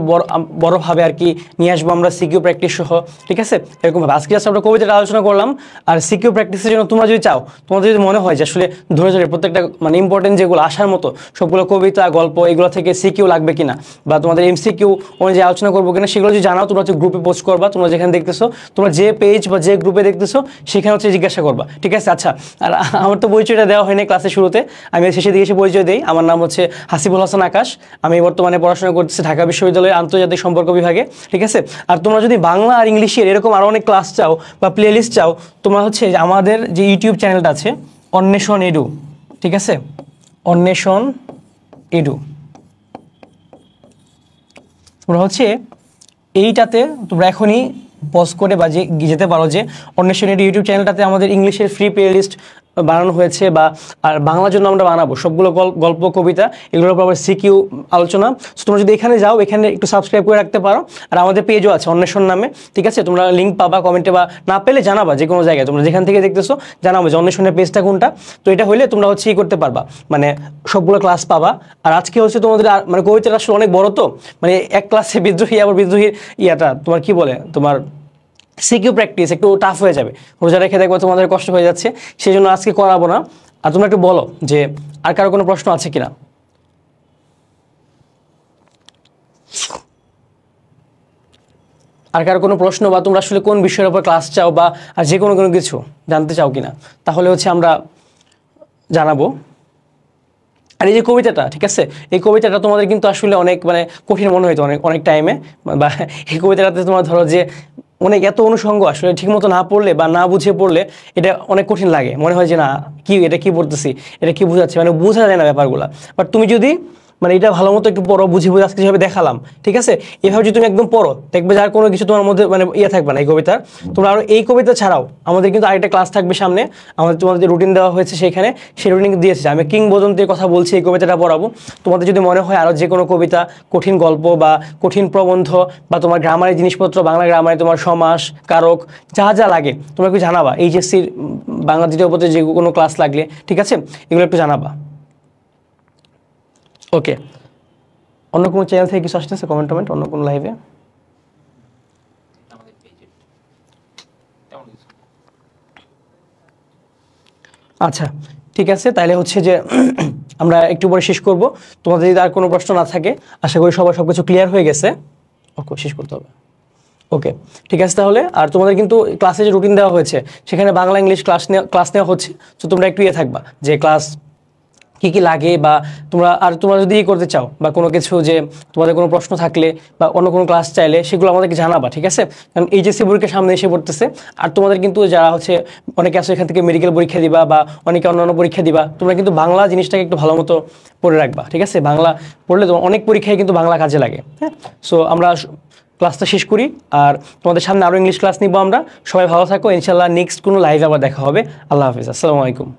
বড়ভাবে আর কি নিয়ে আসবো আমরা সিকিউ প্র্যাকটিস সহ, ঠিক আছে, এরকমভাবে। আজকে জাস্ট আমরা কবিতাটা আলোচনা করলাম, আর সিকিউ প্র্যাকটিসের জন্য তোমরা যদি চাও, তোমাদের যদি মনে হয় যে আসলে ধরে ধরে প্রত্যেকটা মানে ইম্পর্টেন্ট যেগুলো আসার মতো সবগুলো কবিতা গল্প এগুলো থেকে সিকিউ লাগবে কিনা, বা তোমাদের এমসিকিউ অনুযায়ী আলোচনা করবো কিনা, সেগুলো যদি জানাও তোমরা হচ্ছে গ্রুপে পোস্ট করবা। তোমরা যেখানে দেখতেছো, তোমরা যে পেজ বা যে গ্রুপে দেখতেছো সেখানে হচ্ছে জিজ্ঞাসা করবা, ঠিক আছে। আচ্ছা, আর আমার তো পরিচয়টা দেওয়া হয়নি ক্লাসের শুরুতে, আমি শেষে দিয়ে এসে পরিচয় দিই। আমার নাম হচ্ছে হাসিবুল হাসান আকাশ, আমি বর্তমানে পড়াশোনা করতেছি ঢাকা বিশ্ববিদ্যালয়ের আন্তর্জাতিক সম্পর্ক বিভাগে, ঠিক আছে। আর তোমরা যদি বাংলা আর ইংলিশের এরকম আরও অনেক ক্লাস চাও বা প্লে লিস্ট চাও, তোমরা হচ্ছে আমাদের যে ইউটিউব চ্যানেলটা আছে অন্বেষণ এডু, ঠিক আছে, অন্বেষণ এডু, তোমরা হচ্ছে এইটাতে তোমরা এখনই পজ করে বা যেতে পারো যে অন্বেষণ এডু ইউটিউব চ্যানেলটাতে আমাদের ইংলিশের ফ্রি প্লে লিস্ট বানানো হয়েছে, বা আর বাংলার জন্য আমরা বানাবো সবগুলো গল্প কবিতা, এগুলোর উপর আবার সিকিউ আলোচনা। সো তোমরা যদি এখানে যাও, এখানে একটু সাবস্ক্রাইব করে রাখতে পারো। আর আমাদের পেজও আছে অন্বেষণ নামে, ঠিক আছে? তোমরা লিঙ্ক পাবা কমেন্টে, বা না পেলে জানাবা যে কোনো জায়গায়, তোমরা যেখান থেকে দেখতেছো জানাবো যে অন্বেষণের পেজটা কোনটা। তো এটা হইলে তোমরা হচ্ছে করতে পারবা, মানে সবগুলো ক্লাস পাবা। আর আজকে হচ্ছে তোমাদের মানে কবিতাটা আসলে অনেক বড়, তো মানে এক ক্লাসে বিদ্রোহী, আবার বিদ্রোহীর ইয়াটা তোমার কি বলে, তোমার সিকিউ প্র্যাকটিস একটু টাফ হয়ে যাবে, রোজা রেখে দেখবো তোমাদের কষ্ট হয়ে যাচ্ছে, সেই জন্য আজকে করাবো না। আর তোমরা একটু বলো যে আর কারো কোনো প্রশ্ন আছে কিনা। আর কারো কোনো প্রশ্ন, বা তোমরা আসলে কোন বিষয়ের উপর ক্লাস চাও, বা আর যে কোনো কোনো কিছু জানতে চাও কিনা, তাহলে হচ্ছে আমরা জানাবো। আর এই যে কবিতাটা, ঠিক আছে, এই কবিতাটা তোমাদের কিন্তু আসলে অনেক মানে কঠিন মনে হইতো অনেক টাইমে, বা এই কবিতাটাতে তোমার ধরো যে অনেক এত অনুষঙ্গ আসলে ঠিকমতো না পড়লে বা না বুঝে পড়লে এটা অনেক কঠিন লাগে, মনে হয় যে না কি এটা কি পড়তেছি, এটা কি বোঝাচ্ছে, মানে বোঝা যায় না ব্যাপারগুলো। বাট তুমি যদি মানে এটা ভালো মতো একটু পড়ো, বুঝে বুঝে আজকে যেভাবে দেখালাম, ঠিক আছে, এভাবে যদি তুমি একদম পড়ো, দেখবে যার কোনো কিছু তোমার মধ্যে মানে থাকবে না এই কবিতার। তোমরা আরও এই কবিতা ছাড়াও আমাদের কিন্তু আরেকটা ক্লাস থাকবে সামনে, আমাদের তোমাদের যে রুটিন দেওয়া হয়েছে সেখানে, সেই রুটিন দিয়েছে আমি কিংবদন্তির কথা বলছি, এই কবিতাটা পড়াবো। তোমাদের যদি মনে হয় আরও যে কোনো কবিতা, কঠিন গল্প বা কঠিন প্রবন্ধ, বা তোমার গ্রামারের জিনিসপত্র, বাংলা গ্রামারে তোমার সমাস, কারক, যা যা লাগে তোমরা একটু জানাবা। এইচএসসির বাংলা দ্বিতীয় পত্রে যে কোনো ক্লাস লাগলে, ঠিক আছে, এগুলো একটু জানাবা। ওকে, অন্য কোনো চ্যানেল থেকে কিছু আসতেছে কমেন্ট অন্য কোনো লাইভে? আচ্ছা ঠিক আছে, তাহলে হচ্ছে যে আমরা একটু পরে শেষ করব। তোমাদের যদি আর কোনো প্রশ্ন না থাকে, আশা করি সবার সব কিছু ক্লিয়ার হয়ে গেছে। ওকে, শেষ করতে হবে। ওকে ঠিক আছে তাহলে। আর তোমাদের কিন্তু ক্লাসে যে রুটিন দেওয়া হয়েছে সেখানে বাংলা ইংলিশ ক্লাস নেওয়া হচ্ছে, তো তোমরা একটু থাকবা যে ক্লাস কী কী লাগে, বা তোমরা যদি করতে চাও, বা কোনো কিছু যে তোমাদের কোনো প্রশ্ন থাকলে বা অন্য কোনো ক্লাস চাইলে, সেগুলো আমাদেরকে জানাবা, ঠিক আছে? কারণ এইচএসসি পরীক্ষা সামনে এসে পড়তেছে, আর তোমাদের কিন্তু যারা হচ্ছে অনেকে আসো এখান থেকে মেডিকেল পরীক্ষা দিবা, বা অনেকে অন্যান্য পরীক্ষা দিবা, তোমরা কিন্তু বাংলা জিনিসটাকে একটু ভালো মতো পড়ে রাখবা, ঠিক আছে? বাংলা পড়লে তোমার অনেক পরীক্ষায় কিন্তু বাংলা কাজে লাগে। হ্যাঁ, সো আমরা ক্লাসটা শেষ করি, আর তোমাদের সামনে আরও ইংলিশ ক্লাস নিব আমরা। সবাই ভালো থাকো, ইনশাল্লাহ নেক্সট কোনো লাইভে আবার দেখা হবে। আল্লাহ হাফিজ, আসসালামু আলাইকুম।